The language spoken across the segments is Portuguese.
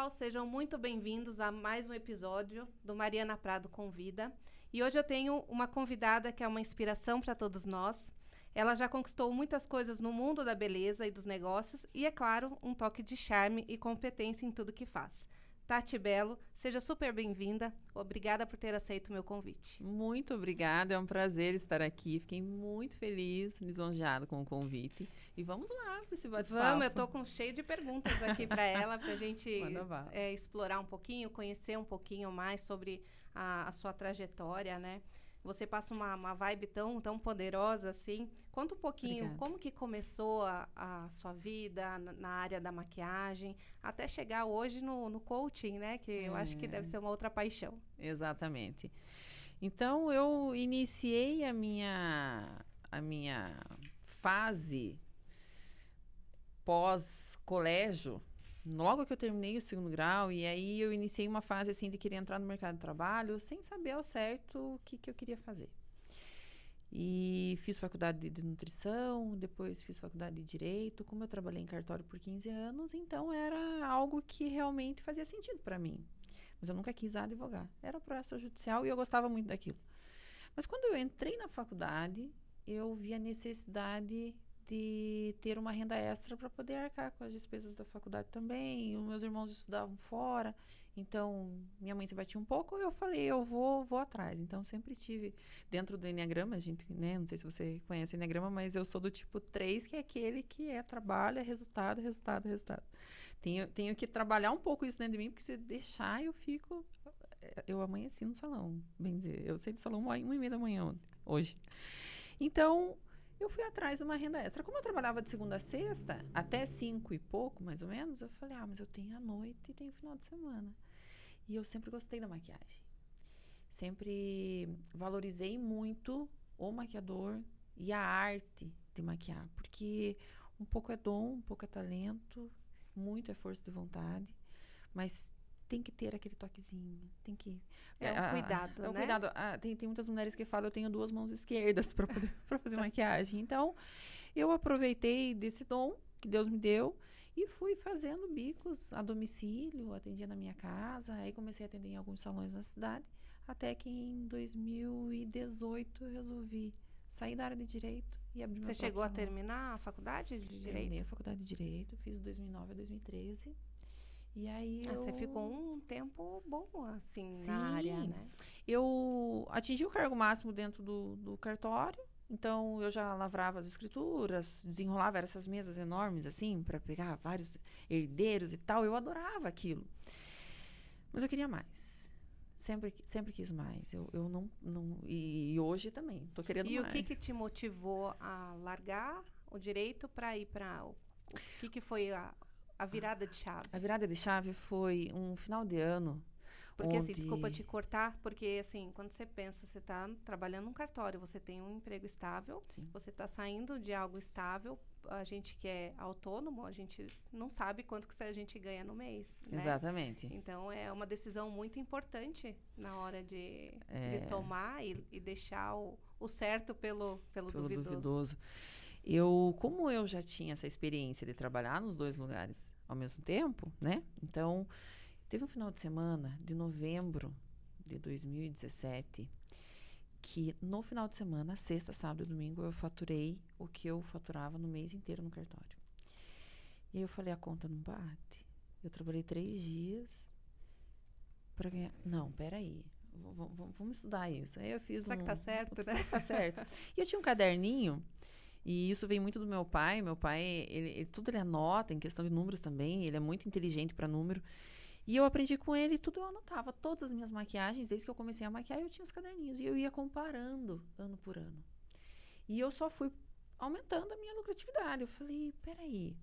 pessoal, sejam muito bem-vindos a mais um episódio do Mariana Prado Convida. E hoje eu tenho uma convidada que é uma inspiração para todos nós. Ela já conquistou muitas coisas no mundo da beleza e dos negócios e, é claro, um toque de charme e competência em tudo que faz. Tati Belo, seja super bem-vinda. Obrigada por ter aceito o meu convite. Muito obrigada, é um prazer estar aqui. Fiquei muito feliz, lisonjeada com o convite. E vamos lá para esse bate-papo. Vamos, eu tô com cheio de perguntas aqui para ela, para a gente explorar um pouquinho, conhecer um pouquinho mais sobre a sua trajetória, né? Você passa uma vibe tão poderosa assim. Conta um pouquinho. Obrigada. Como que começou a sua vida na área da maquiagem, até chegar hoje no coaching, né? Que eu acho que deve ser uma outra paixão. Exatamente. Então, eu iniciei a minha fase pós-colégio, logo que eu terminei o segundo grau, e aí eu iniciei uma fase assim de querer entrar no mercado de trabalho sem saber ao certo o que eu queria fazer. E fiz faculdade de nutrição, depois fiz faculdade de direito. Como eu trabalhei em cartório por 15 anos, então era algo que realmente fazia sentido para mim. Mas eu nunca quis advogar. Era pro extrajudicial e eu gostava muito daquilo. Mas quando eu entrei na faculdade, eu vi a necessidade de ter uma renda extra para poder arcar com as despesas da faculdade também. Os meus irmãos estudavam fora, então minha mãe se batia um pouco, eu falei, eu vou atrás. Então sempre tive dentro do Enneagrama, a gente, né, não sei se você conhece o Enneagrama, mas eu sou do tipo 3, que é aquele que é trabalho, é resultado, resultado, resultado. Tenho que trabalhar um pouco isso dentro de mim, porque se deixar eu fico... Eu amanheci no salão, bem dizer, eu saí do salão 1h30 da manhã hoje. Então, eu fui atrás de uma renda extra. Como eu trabalhava de segunda a sexta, até 5 e pouco, mais ou menos, eu falei, mas eu tenho a noite e tenho o final de semana. E eu sempre gostei da maquiagem. Sempre valorizei muito o maquiador e a arte de maquiar, porque um pouco é dom, um pouco é talento, muito é força de vontade, mas tem que ter aquele toquezinho, tem que... É um cuidado, né? É um cuidado. Tem muitas mulheres que falam, eu tenho 2 mãos esquerdas para fazer maquiagem. Então, eu aproveitei desse dom que Deus me deu e fui fazendo bicos a domicílio, atendia na minha casa, aí comecei a atender em alguns salões na cidade, até que em 2018 eu resolvi sair da área de Direito e abrir meu próprio salão. Você chegou a terminar a faculdade de Direito? Terminei a faculdade de Direito, fiz de 2009 a 2013. E aí você ficou um tempo bom, assim, Sim, na área, né? Eu atingi o cargo máximo dentro do cartório, então eu já lavrava as escrituras, desenrolava essas mesas enormes, assim, para pegar vários herdeiros e tal. Eu adorava aquilo. Mas eu queria mais. Sempre quis mais. Eu não e hoje também, tô querendo mais. E o que te motivou a largar o direito para ir para... O que foi a virada de chave? A virada de chave foi um final de ano. Porque, assim, desculpa te cortar, porque, assim, quando você pensa, você está trabalhando num cartório, você tem um emprego estável, Sim. Você está saindo de algo estável, a gente que é autônomo, a gente não sabe quanto que a gente ganha no mês, né? Exatamente. Então, é uma decisão muito importante na hora de tomar e deixar o certo pelo duvidoso. Como eu já tinha essa experiência de trabalhar nos 2 lugares ao mesmo tempo, né? Então, teve um final de semana de novembro de 2017 que no final de semana, sexta, sábado e domingo, eu faturei o que eu faturava no mês inteiro no cartório. E aí eu falei, a conta não bate. Eu trabalhei 3 dias para ganhar... Não, peraí. Vamos estudar isso. Aí eu fiz Será que tá certo, né? Será que tá certo? E eu tinha um caderninho. E isso veio muito do meu pai. Meu pai, ele tudo ele anota, em questão de números também. Ele é muito inteligente para número. E eu aprendi com ele, tudo eu anotava. Todas as minhas maquiagens, desde que eu comecei a maquiar, eu tinha os caderninhos. E eu ia comparando ano por ano. E eu só fui aumentando a minha lucratividade. Eu falei, peraí,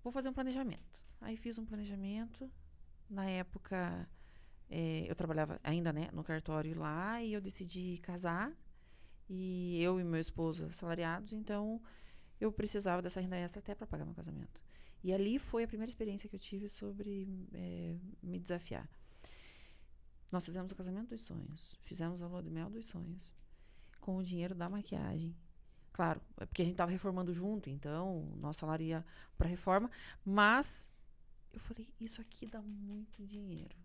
vou fazer um planejamento. Aí fiz um planejamento. Na época, eu trabalhava ainda, né, no cartório lá. E eu decidi casar. E eu e meu esposo assalariados, então eu precisava dessa renda extra até para pagar meu casamento. E ali foi a primeira experiência que eu tive sobre me desafiar. Nós fizemos o casamento dos sonhos, fizemos a lua de mel dos sonhos, com o dinheiro da maquiagem. Claro, é porque a gente estava reformando junto, então nosso salário ia para reforma, mas eu falei, isso aqui dá muito dinheiro.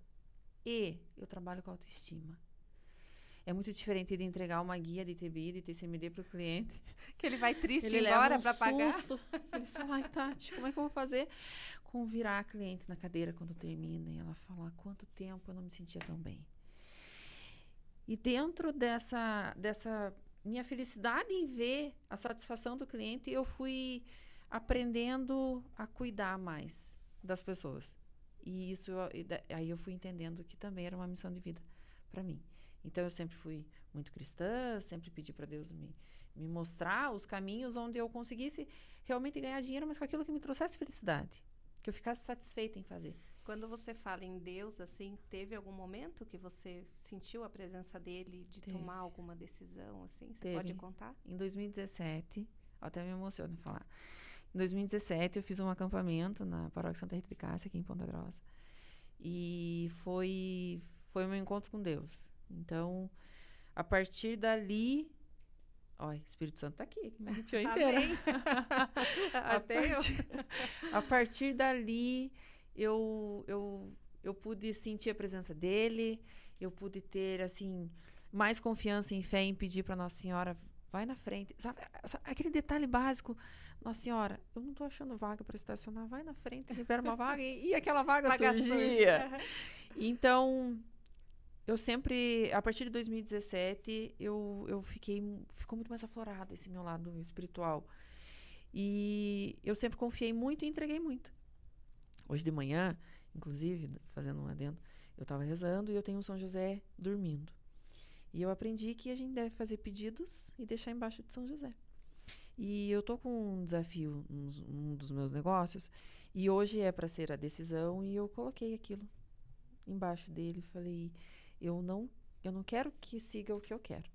E eu trabalho com autoestima. É muito diferente de entregar uma guia de TBI, de TCMD para o cliente. Que ele vai triste embora para pagar. Ele fala, ai, Tati, como é que eu vou fazer? Com virar a cliente na cadeira quando termina e ela falar quanto tempo eu não me sentia tão bem. E dentro dessa minha felicidade em ver a satisfação do cliente, eu fui aprendendo a cuidar mais das pessoas. E isso aí eu fui entendendo que também era uma missão de vida para mim. Então, eu sempre fui muito cristã, sempre pedi para Deus me mostrar os caminhos onde eu conseguisse realmente ganhar dinheiro, mas com aquilo que me trouxesse felicidade, que eu ficasse satisfeita em fazer. Quando você fala em Deus, assim, teve algum momento que você sentiu a presença dele de tomar alguma decisão, assim? Você pode contar? Em 2017, até me emociono falar. Em 2017, eu fiz um acampamento na Paróquia Santa Rita de Cássia, aqui em Ponta Grossa. E foi o meu encontro com Deus. Então, a partir dali... Olha, o Espírito Santo está aqui, me arrepiou inteira. A partir dali, eu pude sentir a presença dele, eu pude ter, assim, mais confiança em fé em pedir para Nossa Senhora, vai na frente. Sabe, aquele detalhe básico, Nossa Senhora, eu não estou achando vaga para estacionar, vai na frente, libera uma vaga, e aquela vaga surgia. Então... Eu sempre, a partir de 2017, ficou muito mais aflorado esse meu lado espiritual. E eu sempre confiei muito e entreguei muito. Hoje de manhã, inclusive, fazendo um adendo, eu estava rezando e eu tenho um São José dormindo. E eu aprendi que a gente deve fazer pedidos e deixar embaixo de São José. E eu tô com um desafio num dos meus negócios, e hoje é para ser a decisão, e eu coloquei aquilo embaixo dele, falei... Eu não quero que siga o que eu quero.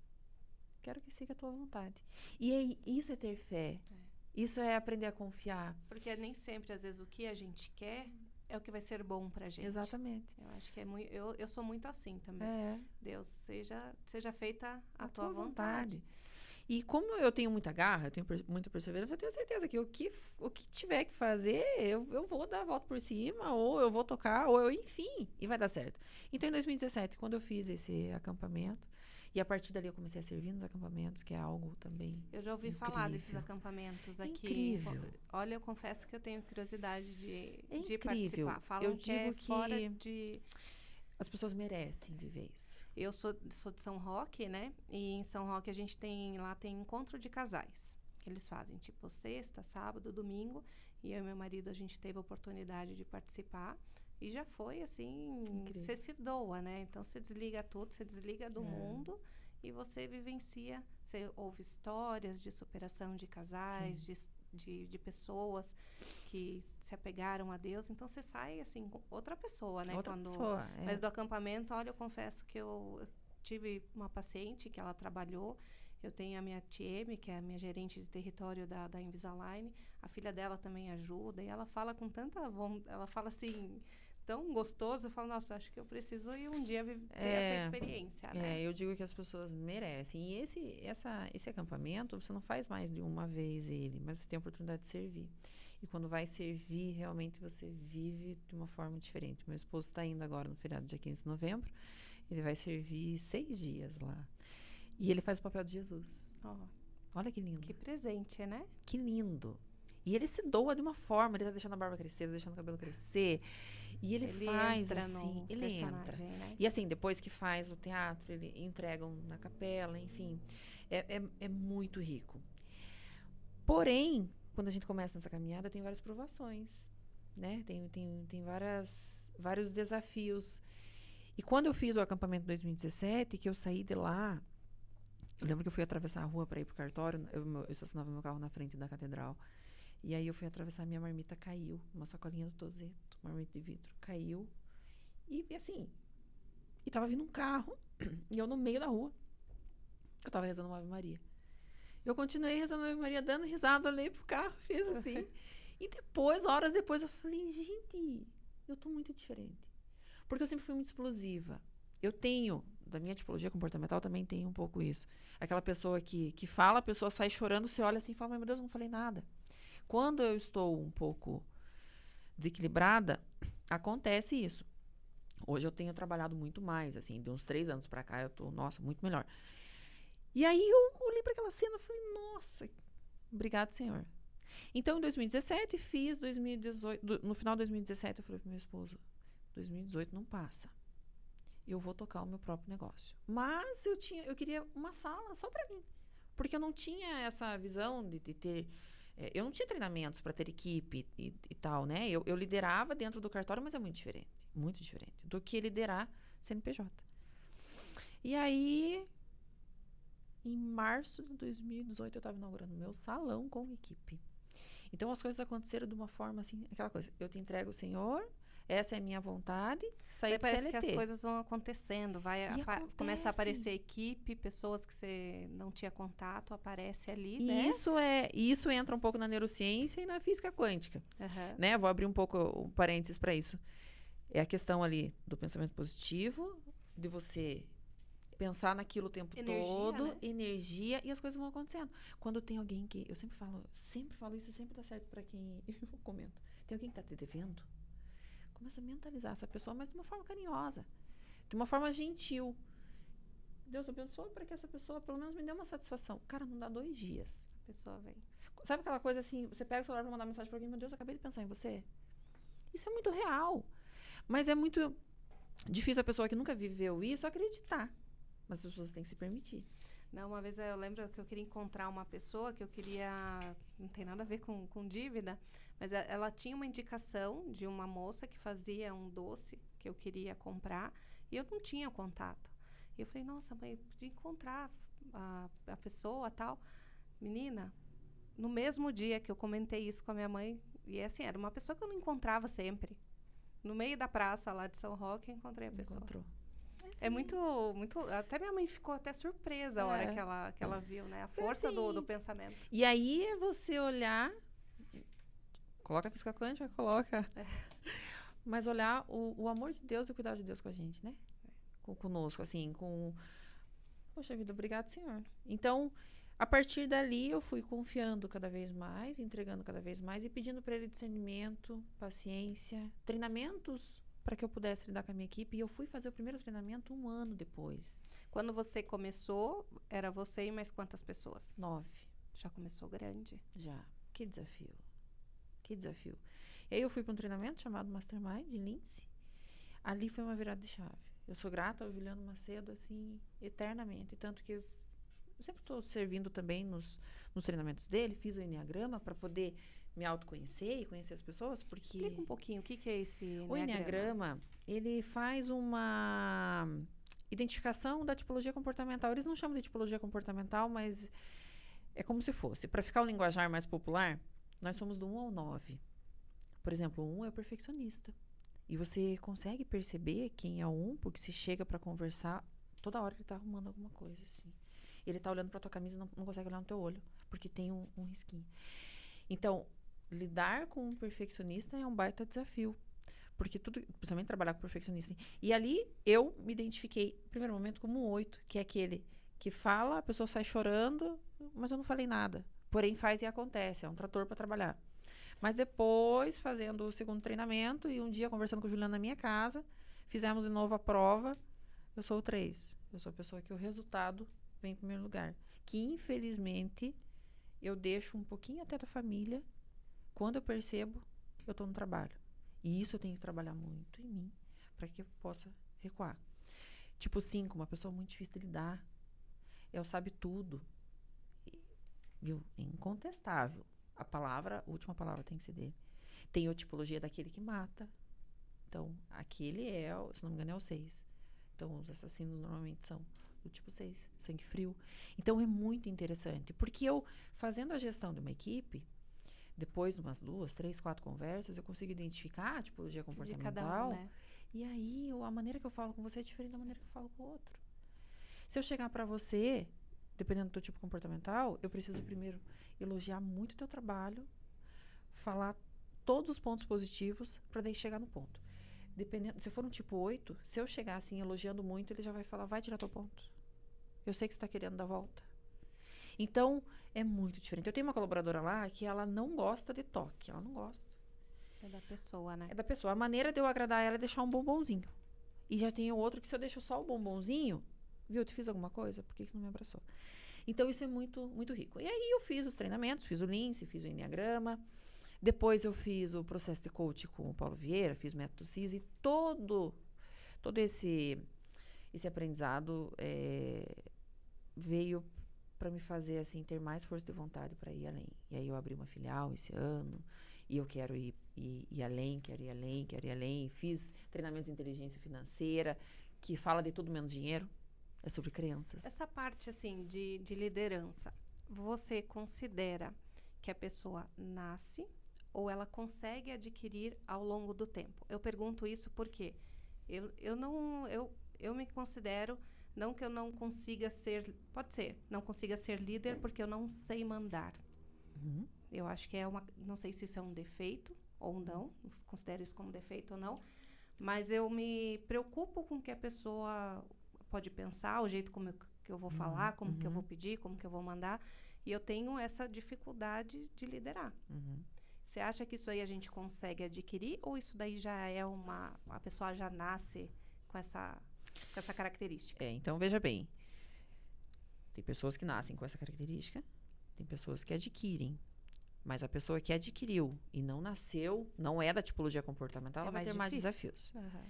Quero que siga a tua vontade. E isso é ter fé. Isso é aprender a confiar. Porque nem sempre, às vezes, o que a gente quer é o que vai ser bom pra gente. Exatamente. Eu acho que eu sou muito assim também. Deus, seja feita a tua vontade. E como eu tenho muita garra, eu tenho muita perseverança, eu tenho certeza que o que tiver que fazer, eu vou dar a volta por cima, ou eu vou tocar, enfim, e vai dar certo. Então, em 2017, quando eu fiz esse acampamento, e a partir dali eu comecei a servir nos acampamentos, que é algo também eu já ouvi incrível. Falar desses acampamentos aqui. Incrível. Olha, eu confesso que eu tenho curiosidade de incrível. participar. Falam eu digo que fora de... As pessoas merecem viver isso. Eu sou de São Roque, né? E em São Roque a gente tem encontro de casais. Que eles fazem, tipo, sexta, sábado, domingo. E eu e meu marido, a gente teve a oportunidade de participar. E já foi, assim, você se doa, né? Então, você desliga tudo, você desliga do mundo. E você vivencia, você ouve histórias de superação de casais, de pessoas que se apegaram a Deus. Então, você sai, assim, outra pessoa, né? Pessoa, Mas do acampamento, olha, eu confesso que eu tive uma paciente que ela trabalhou. Eu tenho a minha TM, que é a minha gerente de território da Invisalign. A filha dela também ajuda. E ela fala com tanta vontade, ela fala assim... tão gostoso, eu falo, nossa, acho que eu preciso ir um dia ter essa experiência, né? Eu digo que as pessoas merecem. E esse acampamento, você não faz mais de uma vez ele, mas você tem a oportunidade de servir. E quando vai servir, realmente você vive de uma forma diferente. Meu esposo está indo agora no feriado, dia 15 de novembro, ele vai servir 6 dias lá. E ele faz o papel de Jesus. Olha que lindo. Que presente, né? Que lindo. E ele se doa de uma forma, ele tá deixando a barba crescer, tá deixando o cabelo crescer. E ele faz assim, ele entra. Né? E assim, depois que faz o teatro, ele entregam na capela, enfim. É muito rico. Porém, quando a gente começa nessa caminhada, tem várias provações, né? Tem vários desafios. E quando eu fiz o acampamento em 2017, que eu saí de lá, eu lembro que eu fui atravessar a rua para ir pro cartório, eu estacionava meu carro na frente da catedral. E aí eu fui atravessar, minha marmita caiu, uma sacolinha do Tozeto, marmita de vidro, caiu. E assim, e tava vindo um carro, e eu no meio da rua. Eu tava rezando uma Ave Maria. Eu continuei rezando uma Ave Maria, dando risada, olhei pro carro, fiz assim. E depois, horas depois, eu falei, gente, eu tô muito diferente. Porque eu sempre fui muito explosiva. Eu tenho, da minha tipologia comportamental, também tenho um pouco isso. Aquela pessoa que fala, a pessoa sai chorando, você olha assim e fala, meu Deus, eu não falei nada. Quando eu estou um pouco desequilibrada, acontece isso. Hoje eu tenho trabalhado muito mais, assim, de uns 3 anos pra cá eu tô, nossa, muito melhor. E aí eu olhei pra aquela cena e falei, nossa, obrigado, Senhor. Então, em 2017, fiz 2018, no final de 2017 eu falei pro meu esposo, 2018 não passa. Eu vou tocar o meu próprio negócio. Mas eu queria uma sala só pra mim. Porque eu não tinha essa visão de ter... eu não tinha treinamentos para ter equipe e tal, né? Eu liderava dentro do cartório, mas é muito diferente do que liderar CNPJ. E aí, em março de 2018, eu estava inaugurando meu salão com equipe. Então, as coisas aconteceram de uma forma assim, aquela coisa, eu te entrego o Senhor, essa é a minha vontade, sair do parece CLT. que as coisas vão acontecendo, começa a aparecer equipe, pessoas que você não tinha contato, aparece ali, e né? Isso entra um pouco na neurociência e na física quântica, né? Vou abrir um pouco um parênteses para isso. É a questão ali do pensamento positivo, de você pensar naquilo o tempo todo, né? Energia, e as coisas vão acontecendo. Quando tem alguém que, eu sempre falo isso e sempre dá certo para quem eu comento. Tem alguém que tá te devendo? Começa a mentalizar essa pessoa, mas de uma forma carinhosa, de uma forma gentil. Deus abençoe para que essa pessoa pelo menos me dê uma satisfação. Cara, não dá 2 dias. A pessoa vem. Sabe aquela coisa assim, você pega o celular para mandar mensagem para alguém, meu Deus, eu acabei de pensar em você. Isso é muito real. Mas é muito difícil a pessoa que nunca viveu isso acreditar. Mas as pessoas têm que se permitir. Não, uma vez eu lembro que eu queria encontrar uma pessoa que eu queria... Não tem nada a ver com dívida, mas ela tinha uma indicação de uma moça que fazia um doce que eu queria comprar e eu não tinha contato. E eu falei, nossa, mãe, eu podia encontrar a pessoa e tal. Menina, no mesmo dia que eu comentei isso com a minha mãe, e assim, era uma pessoa que eu não encontrava sempre. No meio da praça lá de São Roque, eu encontrei a pessoa. Encontrou. É muito... Até minha mãe ficou até surpresa a hora que ela viu, né? A força do pensamento. E aí é você olhar... Coloca a física quântica, coloca. Mas olhar o amor de Deus e o cuidado de Deus com a gente, né? Conosco, assim, com... Poxa vida, obrigado, Senhor. Então, a partir dali, eu fui confiando cada vez mais, entregando cada vez mais e pedindo para ele discernimento, paciência, treinamentos para que eu pudesse lidar com a minha equipe. E eu fui fazer o primeiro treinamento 1 ano depois. Quando você começou, era você e mais quantas pessoas? 9. Já começou grande? Já. Que desafio. Que desafio. E aí eu fui para um treinamento chamado Mastermind, de Lince. Ali foi uma virada de chave. Eu sou grata ao Juliano Macedo, assim, eternamente. Tanto que eu sempre estou servindo também nos treinamentos dele. Fiz o Enneagrama para poder me autoconhecer e conhecer as pessoas, porque... Explica um pouquinho, o que é esse Enneagrama? O Enneagrama, ele faz uma identificação da tipologia comportamental. Eles não chamam de tipologia comportamental, mas é como se fosse. Para ficar um linguajar mais popular, nós somos do 1 ao 9. Por exemplo, o 1 é o perfeccionista. E você consegue perceber quem é o 1, porque se chega para conversar, toda hora ele tá arrumando alguma coisa, assim. Ele tá olhando pra tua camisa e não consegue olhar no teu olho, porque tem um risquinho. Então, lidar com um perfeccionista é um baita desafio. Porque principalmente trabalhar com perfeccionista. E ali, eu me identifiquei, no primeiro momento, como um 8, que é aquele que fala, a pessoa sai chorando, mas eu não falei nada. Porém, faz e acontece, é um trator para trabalhar. Mas depois, fazendo o segundo treinamento, e um dia conversando com o Juliano na minha casa, fizemos de novo a prova, eu sou o 3. Eu sou a pessoa que o resultado vem em primeiro lugar. Que, infelizmente, eu deixo um pouquinho até da família. Quando eu percebo, eu estou no trabalho. E isso eu tenho que trabalhar muito em mim, para que eu possa recuar. Tipo 5, uma pessoa muito difícil de lidar. Eu sabe tudo. Viu? É incontestável. A última palavra tem que ser dele. Tem a tipologia daquele que mata. Então, aquele se não me engano, é o 6. Então, os assassinos normalmente são do tipo 6, sangue frio. Então, é muito interessante. Porque eu, fazendo a gestão de uma equipe, depois de umas 2, 3, 4 conversas, eu consigo identificar a tipologia comportamental. De cada um, né? E aí, a maneira que eu falo com você é diferente da maneira que eu falo com o outro. Se eu chegar para você, dependendo do teu tipo comportamental, eu preciso primeiro elogiar muito o teu trabalho, falar todos os pontos positivos, para daí chegar no ponto. Dependendo, se for um tipo 8, se eu chegar assim elogiando muito, ele já vai falar, vai tirar teu ponto. Eu sei que você está querendo dar volta. Então, é muito diferente. Eu tenho uma colaboradora lá que ela não gosta de toque, ela não gosta. É da pessoa, né? É da pessoa. A maneira de eu agradar ela é deixar um bombonzinho. E já tem outro que se eu deixo só o bombonzinho, viu, eu te fiz alguma coisa? Por que você não me abraçou? Então, isso é muito, muito rico. E aí, eu fiz os treinamentos, fiz o Lince, fiz o Enneagrama. Depois, eu fiz o processo de coach com o Paulo Vieira, fiz o método CIS. E todo esse aprendizado veio para me fazer, assim, ter mais força de vontade para ir além. E aí, eu abri uma filial esse ano. E eu quero ir além, quero ir além. Fiz treinamentos de inteligência financeira, que fala de tudo menos dinheiro. É sobre crenças. Essa parte, assim, de liderança, você considera que a pessoa nasce ou ela consegue adquirir ao longo do tempo? Eu pergunto isso porque eu me considero, não que eu não consiga ser, pode ser, não consiga ser líder porque eu não sei mandar. Uhum. Eu acho que não sei se isso é um defeito ou não, considero isso como defeito ou não, mas eu me preocupo com que a pessoa pode pensar, o jeito como que eu vou falar, como que eu vou pedir, como que eu vou mandar, e eu tenho essa dificuldade de liderar. Você acha que isso aí a gente consegue adquirir ou isso daí já é a pessoa já nasce com essa característica? Então veja bem, tem pessoas que nascem com essa característica, tem pessoas que adquirem. Mas a pessoa que adquiriu e não nasceu, não é da tipologia comportamental, ela vai ter mais desafios. Uhum.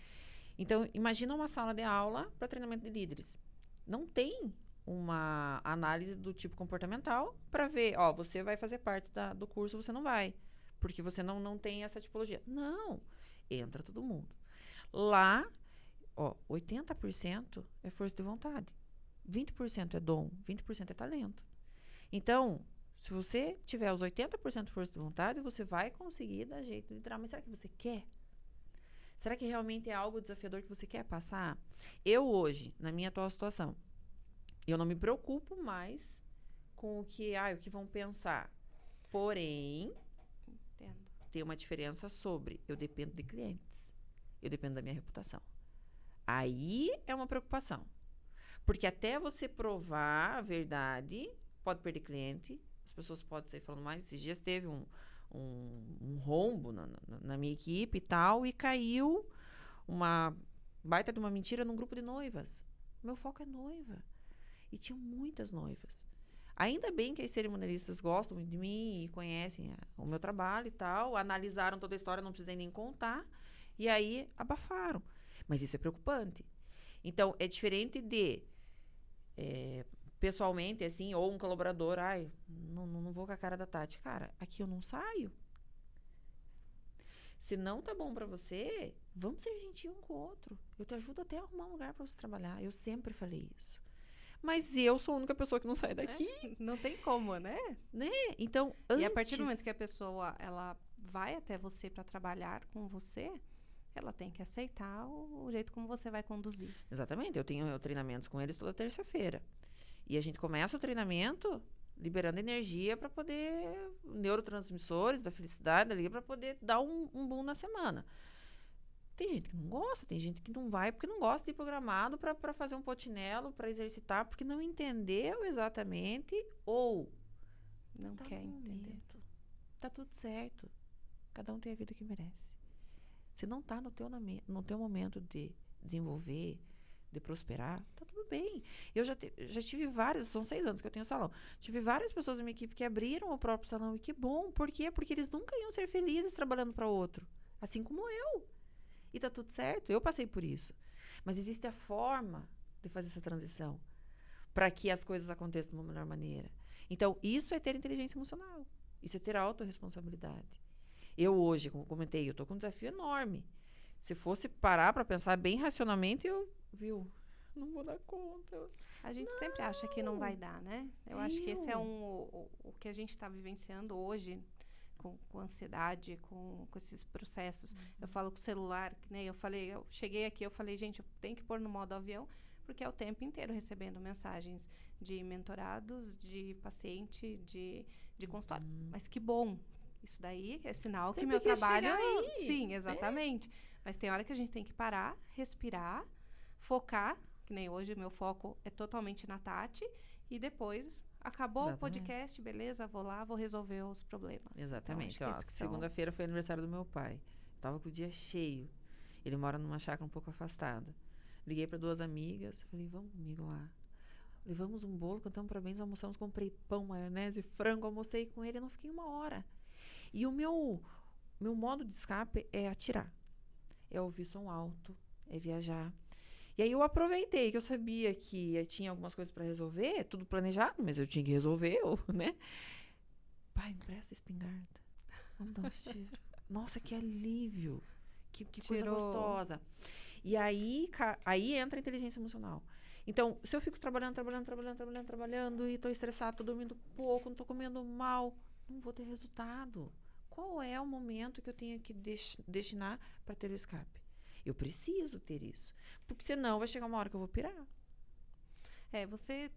Então, imagina uma sala de aula para treinamento de líderes. Não tem uma análise do tipo comportamental para ver, você vai fazer parte do curso, você não vai. Porque você não tem essa tipologia. Não, entra todo mundo. Lá, 80% é força de vontade. 20% é dom, 20% é talento. Então, se você tiver os 80% de força de vontade, você vai conseguir dar jeito de liderar. Mas será que você quer? Será que realmente é algo desafiador que você quer passar? Eu hoje, na minha atual situação, eu não me preocupo mais com o que vão pensar. Porém, tem uma diferença sobre eu dependo de clientes. Eu dependo da minha reputação. Aí é uma preocupação. Porque até você provar a verdade, pode perder cliente. As pessoas podem sair falando mais. Esses dias teve um rombo na minha equipe e tal, e caiu uma baita de uma mentira num grupo de noivas. Meu foco é noiva. E tinham muitas noivas. Ainda bem que as cerimonialistas gostam muito de mim e conhecem o meu trabalho e tal, analisaram toda a história, não precisei nem contar, e aí abafaram. Mas isso é preocupante. Então, é diferente de... pessoalmente, assim, ou um colaborador, não vou com a cara da Tati. Cara, aqui eu não saio. Se não tá bom pra você, vamos ser gentil um com o outro. Eu te ajudo até a arrumar um lugar pra você trabalhar. Eu sempre falei isso. Mas eu sou a única pessoa que não sai daqui. Não tem como, né? Então, antes... E a partir do momento que a pessoa, ela vai até você pra trabalhar com você, ela tem que aceitar o jeito como você vai conduzir. Exatamente. Eu tenho treinamentos com eles toda terça-feira. E a gente começa o treinamento liberando energia para poder... neurotransmissores da felicidade ali, para poder dar um boom na semana. Tem gente que não gosta, tem gente que não vai porque não gosta de ir programado para fazer um potinelo, para exercitar, porque não entendeu exatamente ou não quer entender. Tá tudo certo. Cada um tem a vida que merece. Se não tá no teu momento de desenvolver, de prosperar, tá tudo bem. Eu já tive vários, são 6 anos que eu tenho salão, tive várias pessoas da minha equipe que abriram o próprio salão, e que bom. Por quê? Porque eles nunca iam ser felizes trabalhando para outro, assim como eu. E tá tudo certo, eu passei por isso. Mas existe a forma de fazer essa transição para que as coisas aconteçam de uma melhor maneira. Então, isso é ter inteligência emocional, isso é ter autorresponsabilidade. Eu hoje, como comentei, eu tô com um desafio enorme. Se fosse parar para pensar bem racionalmente, não vou dar conta. A gente sempre acha que não vai dar, né? Eu acho que esse é o que a gente está vivenciando hoje, com ansiedade, com esses processos. Eu falo com o celular, né? Eu cheguei aqui, eu falei, gente, eu tenho que pôr no modo avião, porque é o tempo inteiro recebendo mensagens de mentorados, de paciente, de consultório. Mas que bom! Isso daí é sinal que meu trabalho é... Sim, exatamente. Mas tem hora que a gente tem que parar, respirar, focar, que nem hoje o meu foco é totalmente na Tati, e depois acabou o podcast, beleza, vou lá, vou resolver os problemas. Exatamente. Então, segunda-feira foi aniversário do meu pai. Tava com o dia cheio. Ele mora numa chácara um pouco afastada. Liguei para 2 amigas, falei, vamos comigo lá. Levamos um bolo, cantamos parabéns, almoçamos, comprei pão, maionese, frango, almocei com ele, não fiquei 1 hora. E o meu modo de escape é atirar. É ouvir som alto, é viajar. E aí eu aproveitei que eu sabia que eu tinha algumas coisas para resolver, tudo planejado, mas eu tinha que resolver, né? Pai, me presta espingarda. Vamos dar uns tiros. Nossa, que alívio. Que coisa gostosa. E aí entra a inteligência emocional. Então, se eu fico trabalhando e tô estressado, tô dormindo pouco, não tô comendo mal, não vou ter resultado. Qual é o momento que eu tenho que destinar para ter o escape? Eu preciso ter isso. Porque senão vai chegar uma hora que eu vou pirar. Você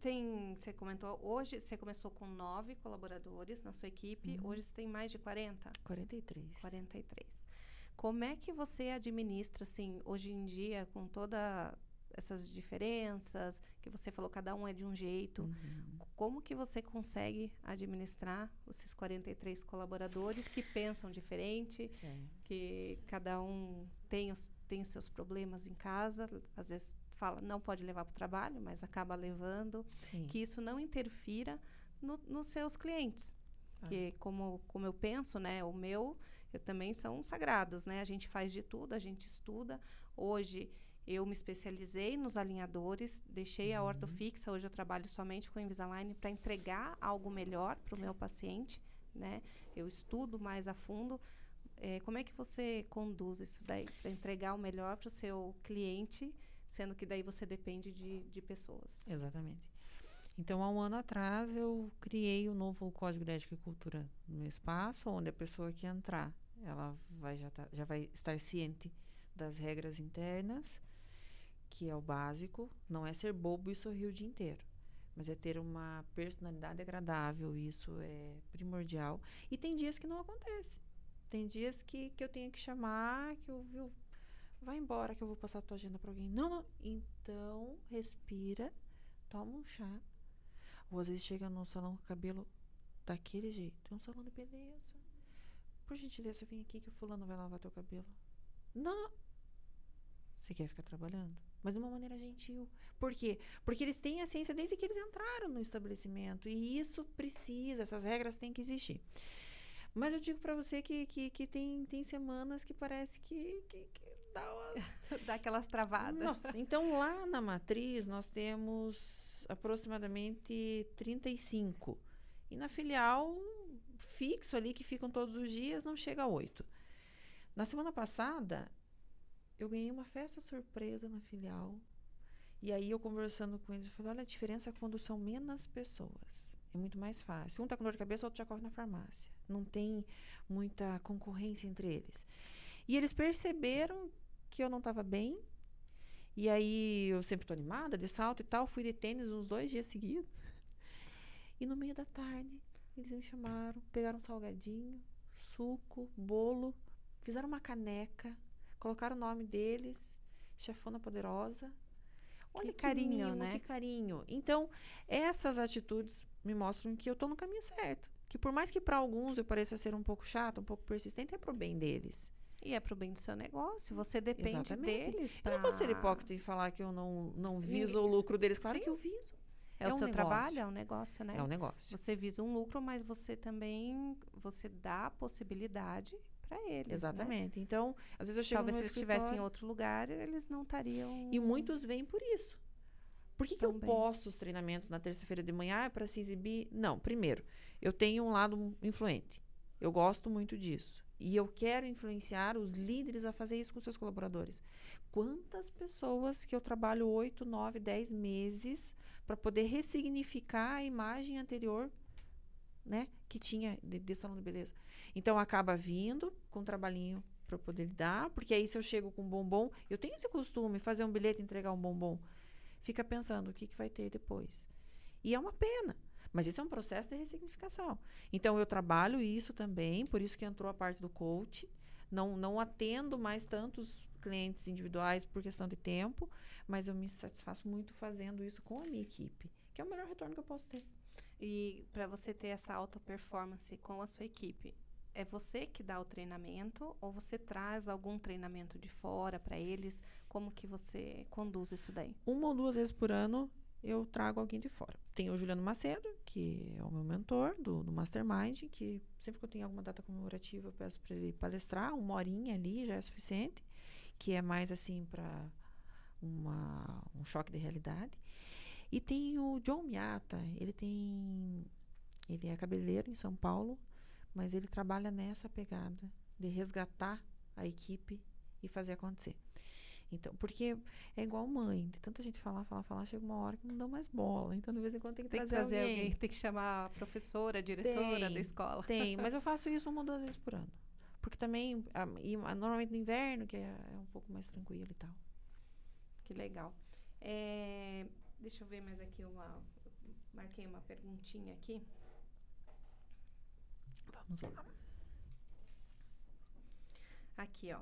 comentou, hoje você começou com 9 colaboradores na sua equipe, hoje você tem mais de 40? 43. 43. Como é que você administra, assim, hoje em dia, com todas essas diferenças, que você falou, cada um é de um jeito, como que você consegue administrar esses 43 colaboradores que pensam diferente, que cada um tem seus problemas em casa, às vezes fala, não pode levar para o trabalho, mas acaba levando, que isso não interfira nos seus clientes. Que como eu penso, né, eu também são sagrados, né? A gente faz de tudo, a gente estuda. Hoje eu me especializei nos alinhadores, deixei a ortofixa, hoje eu trabalho somente com Invisalign para entregar algo melhor para o meu paciente, né? Eu estudo mais a fundo. Como é que você conduz isso daí para entregar o melhor para o seu cliente, sendo que daí você depende de pessoas? Exatamente. Então, há 1 ano atrás, eu criei o novo Código de Ética e Cultura no meu espaço, onde a pessoa que entrar, ela já vai estar ciente das regras internas, que é o básico. Não é ser bobo e sorrir o dia inteiro, mas é ter uma personalidade agradável, isso é primordial. E tem dias que não acontece. Tem dias que eu tenho que chamar, vai embora que eu vou passar a tua agenda para alguém. Não. Então, respira, toma um chá. Ou às vezes chega no salão com o cabelo daquele jeito. É um salão de beleza. Por gentileza, vem aqui que o fulano vai lavar teu cabelo. Não. Você quer ficar trabalhando? Mas de uma maneira gentil. Por quê? Porque eles têm a ciência desde que eles entraram no estabelecimento. E isso essas regras têm que existir. Mas eu digo pra você que tem semanas que parece que dá aquelas travadas. Nossa, então lá na matriz nós temos aproximadamente 35. E na filial fixo ali, que ficam todos os dias, não chega a 8. Na semana passada, eu ganhei uma festa surpresa na filial. E aí eu conversando com eles, eu falei, olha a diferença quando são menos pessoas. É muito mais fácil. Um tá com dor de cabeça, o outro já corre na farmácia. Não tem muita concorrência entre eles. E eles perceberam que eu não estava bem. E aí eu sempre tô animada, de salto e tal. Fui de tênis uns 2 dias seguidos. E no meio da tarde, eles me chamaram, pegaram um salgadinho, suco, bolo, fizeram uma caneca, colocaram o nome deles, Chefona Poderosa. Olha que carinho, mimo, né? Que carinho. Então, essas atitudes me mostram que eu tô no caminho certo. Que por mais que para alguns eu pareça ser um pouco chato, um pouco persistente, é pro bem deles. E é pro bem do seu negócio. Você depende deles. Eu não vou ser hipócrita e falar que eu não viso o lucro deles. Claro que eu viso. É o seu trabalho, é um negócio, né? É um negócio. Você visa um lucro, mas você também dá a possibilidade para eles. Exatamente. Né? Então, às vezes eu chego Talvez se estivessem em outro lugar, eles não estariam... E muitos vêm por isso. Por que eu posto os treinamentos na terça-feira de manhã para se exibir? Não, primeiro, eu tenho um lado influente. Eu gosto muito disso. E eu quero influenciar os líderes a fazer isso com seus colaboradores. Quantas pessoas que eu trabalho 8, 9, 10 meses para poder ressignificar a imagem anterior, né, que tinha de salão de beleza. Então, acaba vindo com um trabalhinho para eu poder dar, porque aí se eu chego com um bombom, eu tenho esse costume, fazer um bilhete e entregar um bombom. Fica pensando o que vai ter depois. E é uma pena. Mas isso é um processo de ressignificação. Então, eu trabalho isso também, por isso que entrou a parte do coach. Não atendo mais tantos clientes individuais por questão de tempo, mas eu me satisfaço muito fazendo isso com a minha equipe, que é o melhor retorno que eu posso ter. E para você ter essa alta performance com a sua equipe, é você que dá o treinamento ou você traz algum treinamento de fora para eles? Como que você conduz isso daí? 1 ou 2 vezes por ano eu trago alguém de fora. Tem o Juliano Macedo, que é o meu mentor do Mastermind, que sempre que eu tenho alguma data comemorativa eu peço para ele palestrar, 1 horinha ali já é suficiente, que é mais assim para um choque de realidade. E tem o John Miata, ele é cabeleireiro em São Paulo, mas ele trabalha nessa pegada de resgatar a equipe e fazer acontecer. Então, porque é igual mãe, de tanta gente falar, chega uma hora que não dá mais bola. Então, de vez em quando tem que trazer alguém. Tem que chamar a professora, a diretora da escola. Tem, mas eu faço isso 1 ou 2 vezes por ano. Porque também, normalmente no inverno, que é um pouco mais tranquilo e tal. Que legal. Deixa eu ver mais aqui marquei uma perguntinha aqui. Vamos lá. Aqui, ó.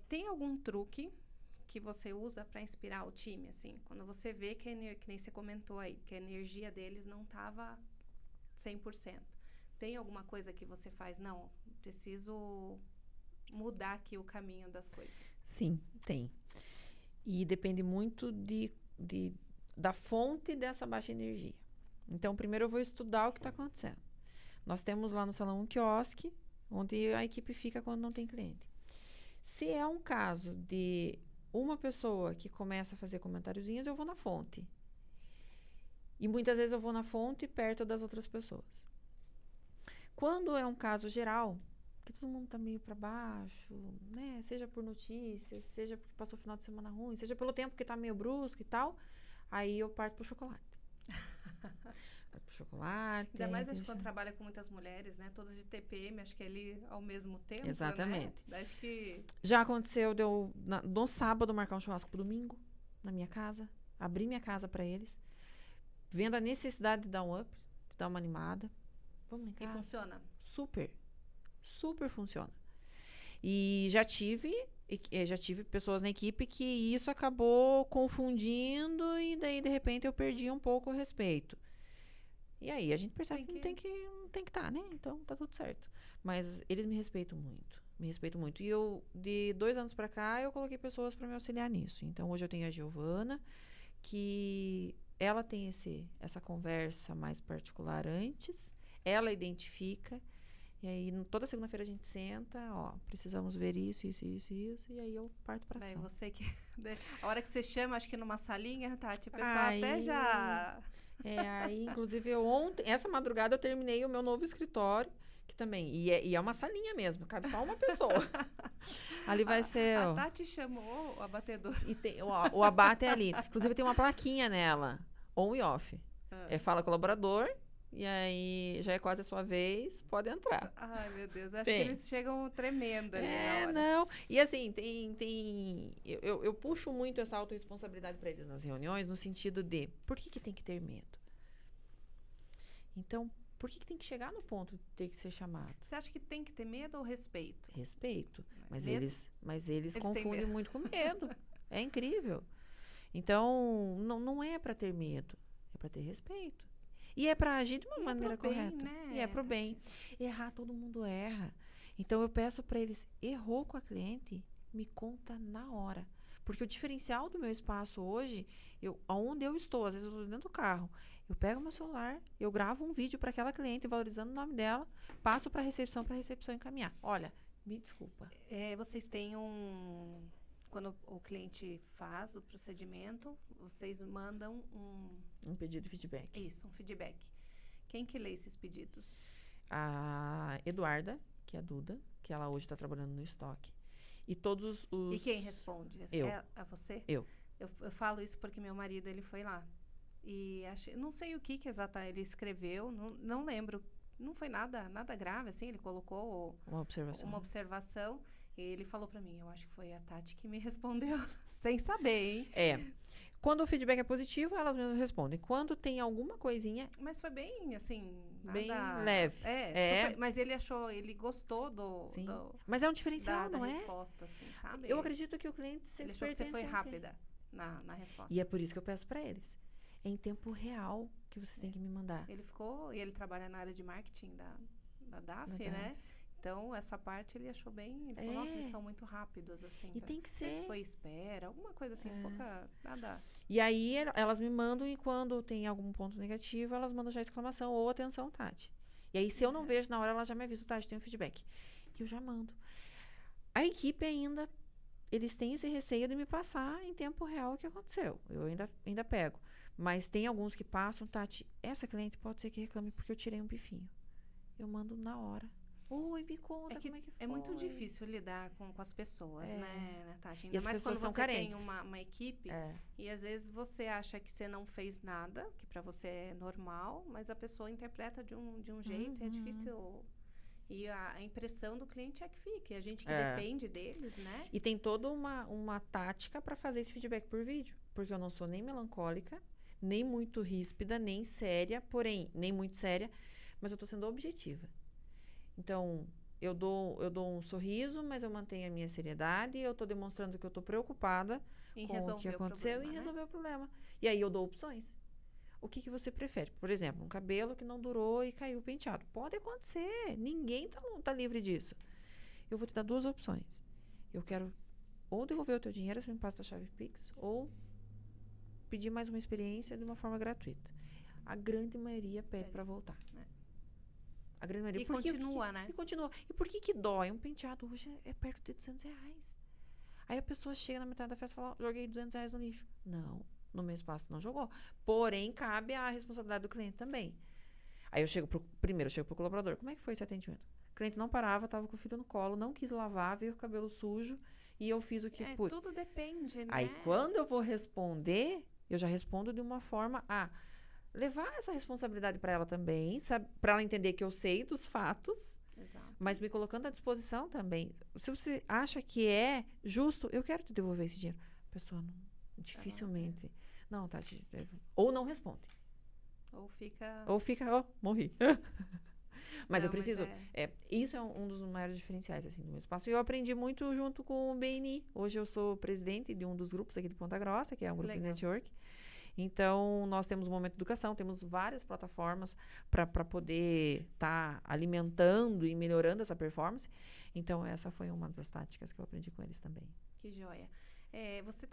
Tem algum truque que você usa para inspirar o time, assim? Quando você vê que nem você comentou aí, que a energia deles não estava 100%. Tem alguma coisa que você faz? Não, preciso mudar aqui o caminho das coisas. Sim, tem. E depende muito da fonte dessa baixa energia. Então, primeiro eu vou estudar o que está acontecendo. Nós temos lá no salão um quiosque, onde a equipe fica quando não tem cliente. Se é um caso de uma pessoa que começa a fazer comentáriozinhos, eu vou na fonte. E muitas vezes eu vou na fonte perto das outras pessoas. Quando é um caso geral, que todo mundo tá meio para baixo, né? Seja por notícias, seja porque passou o final de semana ruim, seja pelo tempo que tá meio brusco e tal, aí eu parto pro chocolate. Chocolate. Ainda mais acho que quando trabalha com muitas mulheres, né? Todas de TPM, acho que é ali ao mesmo tempo. Exatamente. Né? Acho que... Já aconteceu de eu, no sábado, marcar um churrasco pro domingo, na minha casa, abrir minha casa para eles, vendo a necessidade de dar um up, de dar uma animada. Vamos em casa. E funciona? Super. Super funciona. E já tive pessoas na equipe que isso acabou confundindo e daí, de repente, eu perdi um pouco o respeito. E aí a gente percebe que não tem que estar, né? Então tá tudo certo. Mas eles me respeitam muito. E eu, de 2 anos pra cá, eu coloquei pessoas pra me auxiliar nisso. Então hoje eu tenho a Giovana, que ela tem essa conversa mais particular antes, ela identifica, e aí toda segunda-feira a gente senta, precisamos ver isso, e aí eu parto pra ação. Você que... A hora que você chama, acho que numa salinha, Tati, o pessoal até já... Aí, inclusive, essa madrugada eu terminei o meu novo escritório, que também, e é uma salinha mesmo, cabe só uma pessoa. Ali vai ser... A Tati chamou o abatedor. E tem, o abate é ali. Inclusive, tem uma plaquinha nela, on e off. Fala colaborador, e aí já é quase a sua vez, pode entrar. Ai, meu Deus, acho que eles chegam tremendo ali na hora. Não. E assim, eu puxo muito essa autorresponsabilidade para eles nas reuniões, no sentido de, por que tem que ter medo? Então, por que tem que chegar no ponto de ter que ser chamado? Você acha que tem que ter medo ou respeito? Respeito. Mas eles confundem muito com medo. É incrível. Então, não é para ter medo, é para ter respeito. E é para agir de uma maneira correta. Né? E é pro bem. Errar, todo mundo erra. Então, eu peço para eles, errou com a cliente, me conta na hora. Porque o diferencial do meu espaço hoje, onde eu estou, às vezes eu estou dentro do carro, eu pego meu celular, eu gravo um vídeo para aquela cliente, valorizando o nome dela, passo para a recepção encaminhar. Olha, me desculpa. Vocês têm quando o cliente faz o procedimento, vocês mandam um pedido de feedback. Isso, um feedback. Quem que lê esses pedidos? A Eduarda, que é a Duda, que ela hoje está trabalhando no estoque. E todos os... E quem responde? Eu. É você? Eu falo isso porque meu marido, ele foi lá. E não sei o que exatamente ele escreveu, não lembro. Não foi nada grave, assim, ele colocou uma observação. E ele falou pra mim, eu acho que foi a Tati que me respondeu, sem saber, hein? Quando o feedback é positivo, elas mesmas respondem. Quando tem alguma coisinha... Mas foi bem, assim... Bem leve. Super, mas ele gostou Sim. Mas é um diferencial, não é? Da resposta, assim, sabe? Eu acredito que o cliente sempre ele achou que você foi rápida na resposta. E é por isso que eu peço para eles. É em tempo real que vocês têm que me mandar. Ele trabalha na área de marketing da DAF, né? Então, essa parte ele achou bem... Ele falou, nossa, eles são muito rápidos, assim. E tem que ser. Se foi espera, alguma coisa assim, pouca... Nada. E aí, elas me mandam, e quando tem algum ponto negativo, elas mandam já exclamação ou atenção, Tati. E aí, se eu não vejo na hora, ela já me avisa, Tati, tem um feedback. E eu já mando. A equipe ainda... Eles têm esse receio de me passar em tempo real o que aconteceu. Eu ainda pego. Mas tem alguns que passam, Tati, essa cliente pode ser que reclame porque eu tirei um pifinho. Eu mando na hora. Oi, me conta como é que foi. É muito difícil lidar com as pessoas, né, Tati? Ainda mais quando você carentes. tem uma equipe e às vezes você acha que você não fez nada, que pra você é normal, mas a pessoa interpreta de um jeito e é difícil... E a impressão do cliente é que fica. E a gente que depende deles, né? E tem toda uma tática para fazer esse feedback por vídeo. Porque eu não sou nem melancólica, nem muito ríspida, nem séria. Porém, nem muito séria. Mas eu tô sendo objetiva. Então, eu dou um sorriso, mas eu mantenho a minha seriedade. Eu tô demonstrando que eu tô preocupada com o que aconteceu e resolver o problema. E aí eu dou opções. O que você prefere? Por exemplo, um cabelo que não durou e caiu o penteado. Pode acontecer. Ninguém tá livre disso. Eu vou te dar 2 opções. Eu quero ou devolver o teu dinheiro, se me passa a chave Pix, ou pedir mais uma experiência de uma forma gratuita. A grande maioria pede para voltar. A grande maioria. E continua, né? E continua. E por que dói? Um penteado hoje é perto de R$200. Aí a pessoa chega na metade da festa e fala, joguei R$200 no lixo. Não. No meu espaço não jogou. Porém, cabe a responsabilidade do cliente também. Aí eu chego pro colaborador. Como é que foi esse atendimento? O cliente não parava, tava com o filho no colo, não quis lavar, veio com o cabelo sujo e eu fiz o que pude. Tudo depende, né? Aí quando eu vou responder, eu já respondo de uma forma a levar essa responsabilidade para ela também, para ela entender que eu sei dos fatos. Exato. Mas me colocando à disposição também. Se você acha que é justo, eu quero te devolver esse dinheiro. A pessoa não. Dificilmente. Não, Tati. Ou não responde. Ou fica, morri. Mas eu preciso. Isso é um dos maiores diferenciais assim, do meu espaço. E eu aprendi muito junto com o BNI. Hoje eu sou presidente de um dos grupos aqui de Ponta Grossa, que é um grupo de network. Então, nós temos o Momento Educação, temos várias plataformas para poder estar alimentando e melhorando essa performance. Então, essa foi uma das táticas que eu aprendi com eles também. Que joia. Você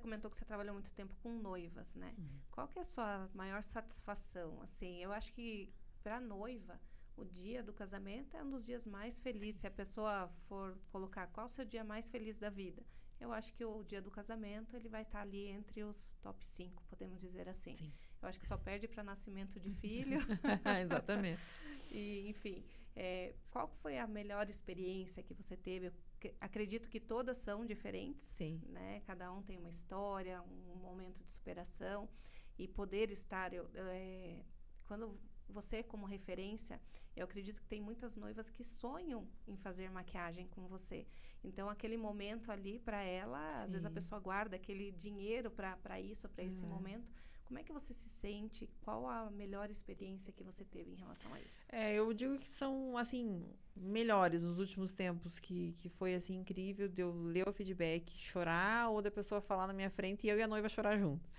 comentou que você trabalhou muito tempo com noivas, né? Qual que é a sua maior satisfação? Assim, eu acho que para a noiva, o dia do casamento é um dos dias mais felizes. Se a pessoa for colocar qual o seu dia mais feliz da vida, eu acho que o dia do casamento ele vai estar ali entre os top 5, podemos dizer assim. Sim. Eu acho que só perde para nascimento de filho. Exatamente. E, enfim, qual foi a melhor experiência que você teve? Acredito que todas são diferentes. Sim. Né? Cada um tem uma história, um momento de superação. E poder estar... quando você, como referência, eu acredito que tem muitas noivas que sonham em fazer maquiagem com você. Então, aquele momento ali, para ela, às vezes a pessoa guarda aquele dinheiro para isso, para esse momento. Como é que você se sente? Qual a melhor experiência que você teve em relação a isso? Eu digo que são, assim, melhores nos últimos tempos, que foi, assim, incrível de eu ler o feedback, chorar, ou da pessoa falar na minha frente e eu e a noiva chorar junto.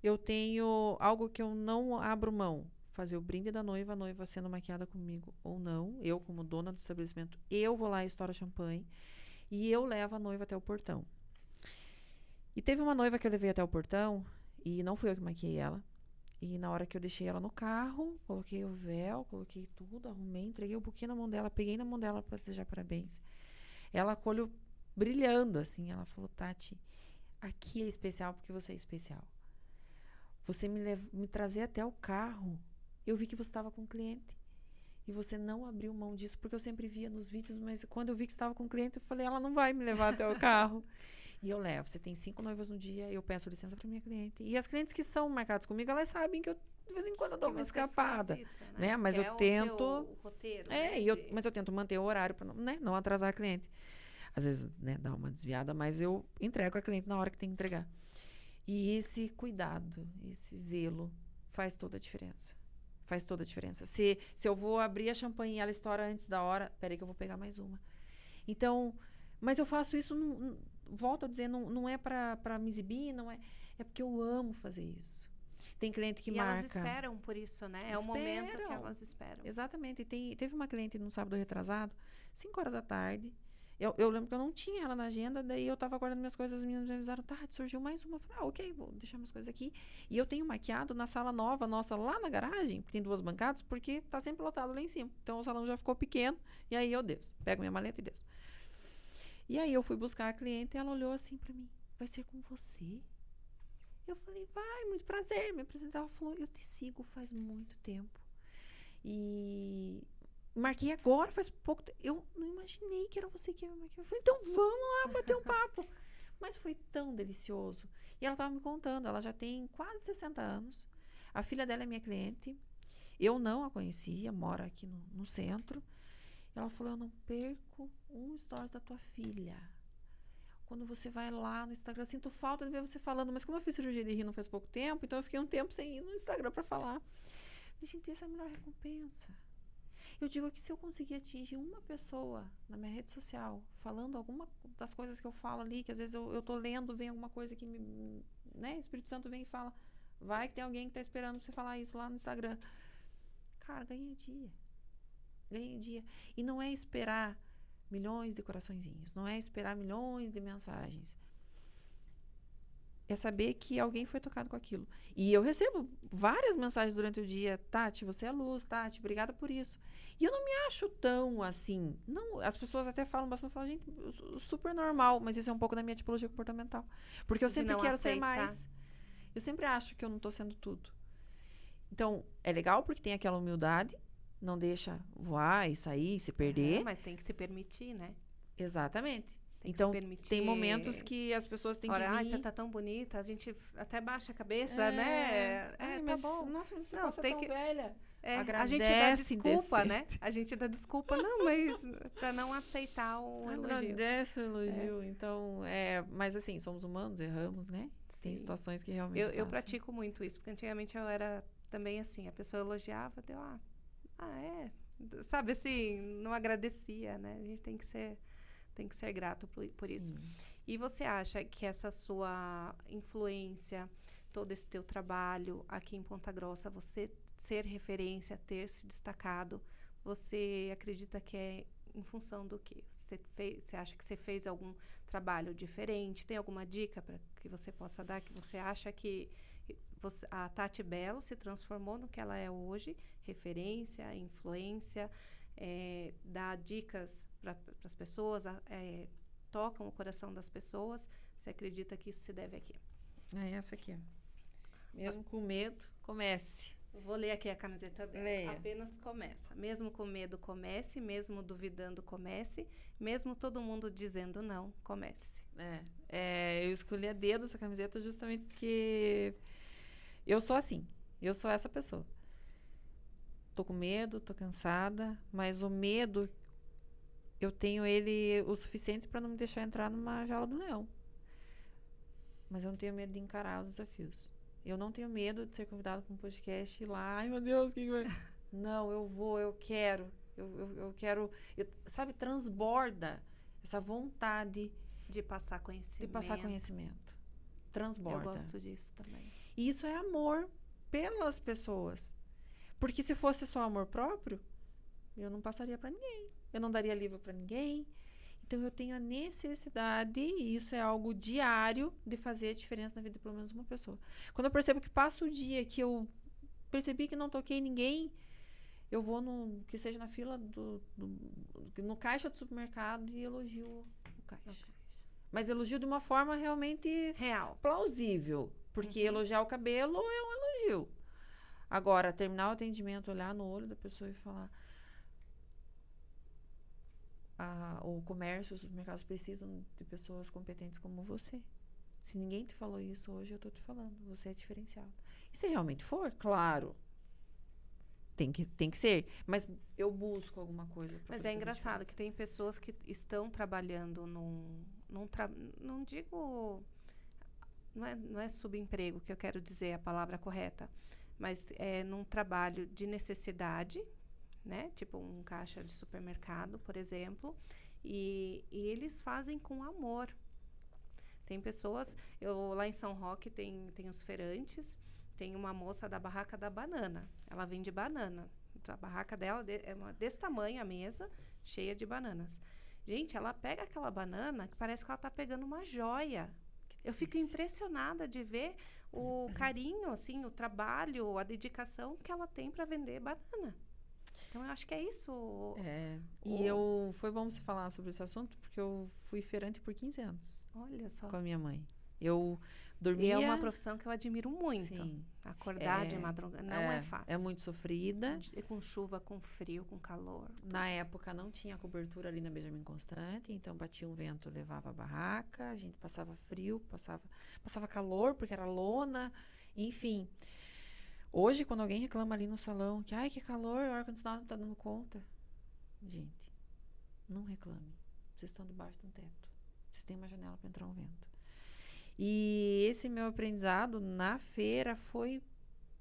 Eu tenho algo que eu não abro mão. Fazer o brinde da noiva, a noiva sendo maquiada comigo ou não. Eu, como dona do estabelecimento, eu vou lá e estouro champanhe. E eu levo a noiva até o portão. E teve uma noiva que eu levei até o portão, e não fui eu que maquiei ela. E na hora que eu deixei ela no carro, coloquei o véu, coloquei tudo, arrumei, entreguei o buquê na mão dela, peguei na mão dela para desejar parabéns. Ela com o olho brilhando, assim, ela falou, Tati, aqui é especial porque você é especial. Você me trazer até o carro, eu vi que você estava com um cliente. E você não abriu mão disso, porque eu sempre via nos vídeos, mas quando eu vi que você estava com um cliente, eu falei, ela não vai me levar até o carro. E eu levo. Você tem 5 noivas no dia, eu peço licença para minha cliente. E as clientes que são marcadas comigo, elas sabem que eu, de vez em quando, eu dou uma escapada. Isso, né? Mas eu tento... o roteiro, mas eu tento manter o horário para não atrasar a cliente. Às vezes, né, dá uma desviada, mas eu entrego a cliente na hora que tem que entregar. E esse cuidado, esse zelo, faz toda a diferença. Faz toda a diferença. Se eu vou abrir a champanhe e ela estoura antes da hora, peraí que eu vou pegar mais uma. Então, mas eu faço isso, volto a dizer, não é para me exibir, não é porque eu amo fazer isso. Tem cliente que marca. E elas esperam por isso, né? É o momento que elas esperam. Exatamente. Teve uma cliente no sábado retrasado, 5 horas da tarde. Eu lembro que eu não tinha ela na agenda, daí eu tava guardando minhas coisas, as meninas me avisaram, tá, surgiu mais uma. Eu falei, ok, vou deixar minhas coisas aqui. E eu tenho maquiado na sala nova nossa, lá na garagem, que tem 2 bancadas, porque tá sempre lotado lá em cima. Então o salão já ficou pequeno, e aí eu desço. Pego minha maleta e desço. E aí eu fui buscar a cliente e ela olhou assim pra mim, vai ser com você? Eu falei, vai, muito prazer. Me apresentar. Ela falou, eu te sigo faz muito tempo. E marquei agora, faz pouco tempo. Eu não imaginei que era você que ia me marcar. Eu falei, então vamos lá bater um papo. Mas foi tão delicioso. E ela estava me contando, ela já tem quase 60 anos. A filha dela é minha cliente. Eu não a conhecia, mora aqui no centro. Ela falou, eu não perco um stories da tua filha. Quando você vai lá no Instagram, eu sinto falta de ver você falando, mas como eu fiz cirurgia de rir não faz pouco tempo, então eu fiquei um tempo sem ir no Instagram para falar. Gente, essa é a melhor recompensa. Eu digo que se eu conseguir atingir uma pessoa na minha rede social, falando alguma das coisas que eu falo ali, que às vezes eu tô lendo, vem alguma coisa que né, o Espírito Santo vem e fala, vai que tem alguém que tá esperando você falar isso lá no Instagram. Cara, ganhei o dia. Ganhei o dia. E não é esperar milhões de coraçõezinhos, não é esperar milhões de mensagens. É saber que alguém foi tocado com aquilo. E eu recebo várias mensagens durante o dia. Tati, você é luz. Tati, obrigada por isso. E eu não me acho tão assim. Não, as pessoas até falam bastante, falam, gente, super normal, mas isso é um pouco da minha tipologia comportamental. Porque eu sempre quero ser mais. Eu sempre acho que eu não estou sendo tudo. Então, é legal porque tem aquela humildade, não deixa voar e sair, se perder. Mas tem que se permitir, né? Exatamente. Então, tem momentos que as pessoas têm que vir... Ai, você tá tão bonita, a gente até baixa a cabeça, né? Tá bom. Nossa, você não, tão velha. A gente dá desculpa, né? A gente dá desculpa, não, mas pra não aceitar o elogio. Agradece o elogio. Então, mas assim, somos humanos, erramos, né? Sim. Tem situações que realmente eu pratico muito isso, porque antigamente eu era também assim, a pessoa elogiava, deu, sabe assim, não agradecia, né? A gente tem que ser grato por isso. E você acha que essa sua influência, todo esse teu trabalho aqui em Ponta Grossa, você ser referência, ter se destacado, você acredita que é em função do quê? Você acha que você fez algum trabalho diferente? Tem alguma dica que você possa dar, que você acha que a Tati Bello se transformou no que ela é hoje, referência, influência, dá dicas para as pessoas, tocam o coração das pessoas. Você acredita que isso se deve aqui? É essa aqui. Mesmo com medo, comece. Vou ler aqui a camiseta dela. Leia. Apenas começa. Mesmo com medo, comece. Mesmo duvidando, comece. Mesmo todo mundo dizendo não, comece. Eu escolhi a dedo essa camiseta justamente porque eu sou assim. Eu sou essa pessoa. Tô com medo, tô cansada, mas o medo, eu tenho ele o suficiente para não me deixar entrar numa jaula do leão. Mas eu não tenho medo de encarar os desafios. Eu não tenho medo de ser convidado para um podcast e ir lá, ai meu Deus, o que vai... Não, eu vou, eu quero. Eu quero, sabe, transborda essa vontade de passar conhecimento. Transborda. Eu gosto disso também. E isso é amor pelas pessoas. Porque se fosse só amor próprio, eu não passaria para ninguém. Eu não daria livro para ninguém. Então, eu tenho a necessidade, e isso é algo diário, de fazer a diferença na vida de pelo menos uma pessoa. Quando eu percebo que passa o dia que eu percebi que não toquei ninguém, eu vou, que seja na fila no caixa do supermercado e elogio o caixa. Mas elogio de uma forma realmente real, plausível. Porque elogiar o cabelo é um elogio. Agora, terminar o atendimento, olhar no olho da pessoa e falar... o comércio, os supermercados precisam de pessoas competentes como você. Se ninguém te falou isso hoje, eu tô te falando. Você é diferenciado. E se realmente for, claro, tem que ser. Mas eu busco alguma coisa. Mas é engraçado que tem pessoas que estão trabalhando não digo... Não é subemprego que eu quero dizer a palavra correta. Mas é num trabalho de necessidade, né? Tipo um caixa de supermercado, por exemplo, e eles fazem com amor. Tem pessoas, lá em São Roque tem os feirantes, tem uma moça da barraca da banana. Ela vende banana. A barraca dela é desse tamanho, a mesa, cheia de bananas. Gente, ela pega aquela banana que parece que ela tá pegando uma joia. Eu fico impressionada de ver o carinho, assim, o trabalho, a dedicação que ela tem para vender banana. Então, eu acho que é isso. Foi bom você falar sobre esse assunto, porque eu fui feirante por 15 anos. Olha só. Com a minha mãe. Eu dormia... E é uma profissão que eu admiro muito. Sim. Acordar de madrugada não é fácil. É muito sofrida. Com chuva, com frio, com calor. Na época não tinha cobertura ali na Benjamin Constant, então batia um vento, levava a barraca, a gente passava frio, passava calor, porque era lona, enfim. Hoje, quando alguém reclama ali no salão que, ai, que calor, o ar-condicionado não tá dando conta. Gente, não reclame. Vocês estão debaixo de um teto. Vocês têm uma janela para entrar um vento. E esse meu aprendizado na feira foi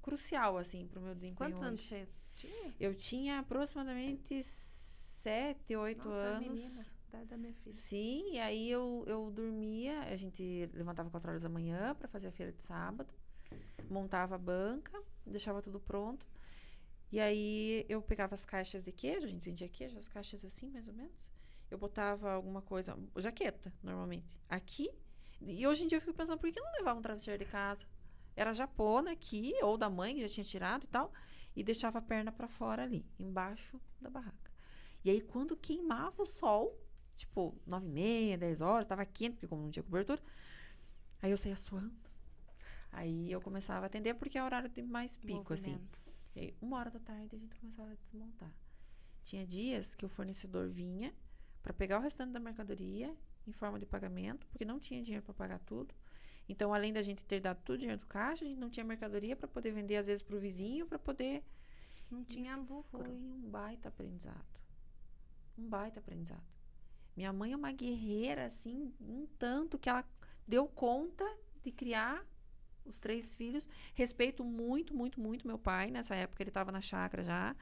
crucial, assim, pro meu desempenho. Quantos anos você tinha? Eu tinha aproximadamente 7, 8 anos. Menina, da minha filha. Sim, e aí eu dormia, a gente levantava 4 horas da manhã para fazer a feira de sábado, montava a banca, deixava tudo pronto. E aí eu pegava as caixas de queijo, a gente vendia queijo, as caixas assim, mais ou menos. Eu botava alguma coisa, jaqueta, normalmente, aqui. E hoje em dia eu fico pensando, por que não levava um travesseiro de casa? Era japona aqui, ou da mãe, que já tinha tirado e tal, e deixava a perna para fora ali, embaixo da barraca. E aí, quando queimava o sol, tipo, 9h30, 10 horas, tava quente, porque como não tinha cobertura, aí eu saía suando. Aí eu começava a atender, porque é horário de mais pico, assim. E aí, 1h da tarde, a gente começava a desmontar. Tinha dias que o fornecedor vinha para pegar o restante da mercadoria em forma de pagamento, porque não tinha dinheiro para pagar tudo. Então, além da gente ter dado tudo dinheiro do caixa, a gente não tinha mercadoria para poder vender, às vezes, para o vizinho, para poder... Não tinha lucro. Foi um baita aprendizado. Um baita aprendizado. Minha mãe é uma guerreira, assim, um tanto que ela deu conta de criar os 3 filhos. Respeito muito, muito, muito meu pai. Nessa época, ele estava na chácara já,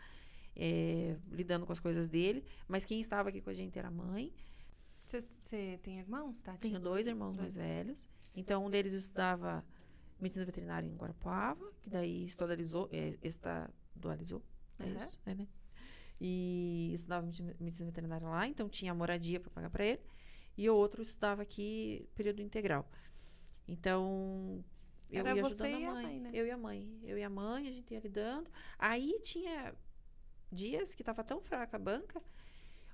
lidando com as coisas dele. Mas quem estava aqui com a gente era a mãe. Você tem irmãos, Tati? Tenho 2 irmãos mais velhos. Então, um deles estudava medicina veterinária em Guarapuava, que daí estadualizou. É isso? É, né? E estudava medicina veterinária lá, então tinha moradia para pagar para ele. E o outro estudava aqui período integral. Então, eu ia ajudando a mãe. Né? Eu e a mãe, a gente ia lidando. Aí tinha dias que estava tão fraca a banca,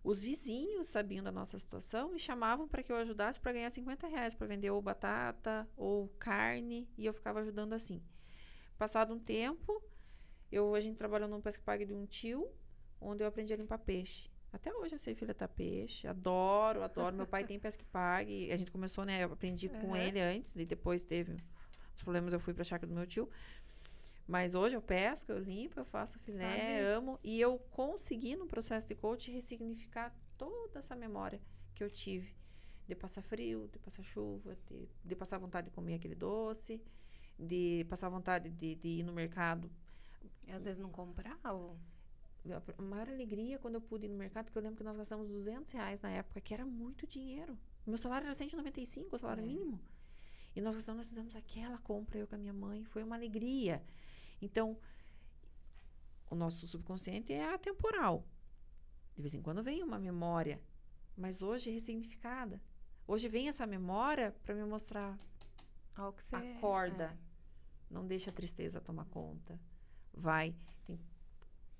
os vizinhos sabiam da nossa situação e chamavam para que eu ajudasse para ganhar R$50 para vender ou batata ou carne, e eu ficava ajudando assim. Passado um tempo, a gente trabalhou num pesca-pague de um tio, onde eu aprendi a limpar peixe. Até hoje eu sei filetar peixe, adoro. Meu pai tem pesca-pague, a gente começou, né, eu aprendi com ele antes, e depois teve os problemas, eu fui para a chácara do meu tio. Mas hoje eu pesco, eu limpo, eu faço filé, amo. E eu consegui, no processo de coach, ressignificar toda essa memória que eu tive. De passar frio, de passar chuva, de passar vontade de comer aquele doce, de passar vontade de ir no mercado. E às vezes não comprar? Ou... A maior alegria é quando eu pude ir no mercado, porque eu lembro que nós gastamos R$200 na época, que era muito dinheiro. Meu salário era 195, o salário mínimo. E nós fizemos aquela compra, eu com a minha mãe, foi uma alegria. Então, o nosso subconsciente é atemporal. De vez em quando vem uma memória, mas hoje é ressignificada. Hoje vem essa memória para me mostrar. Acorda. Não deixa a tristeza tomar conta. Vai. Tem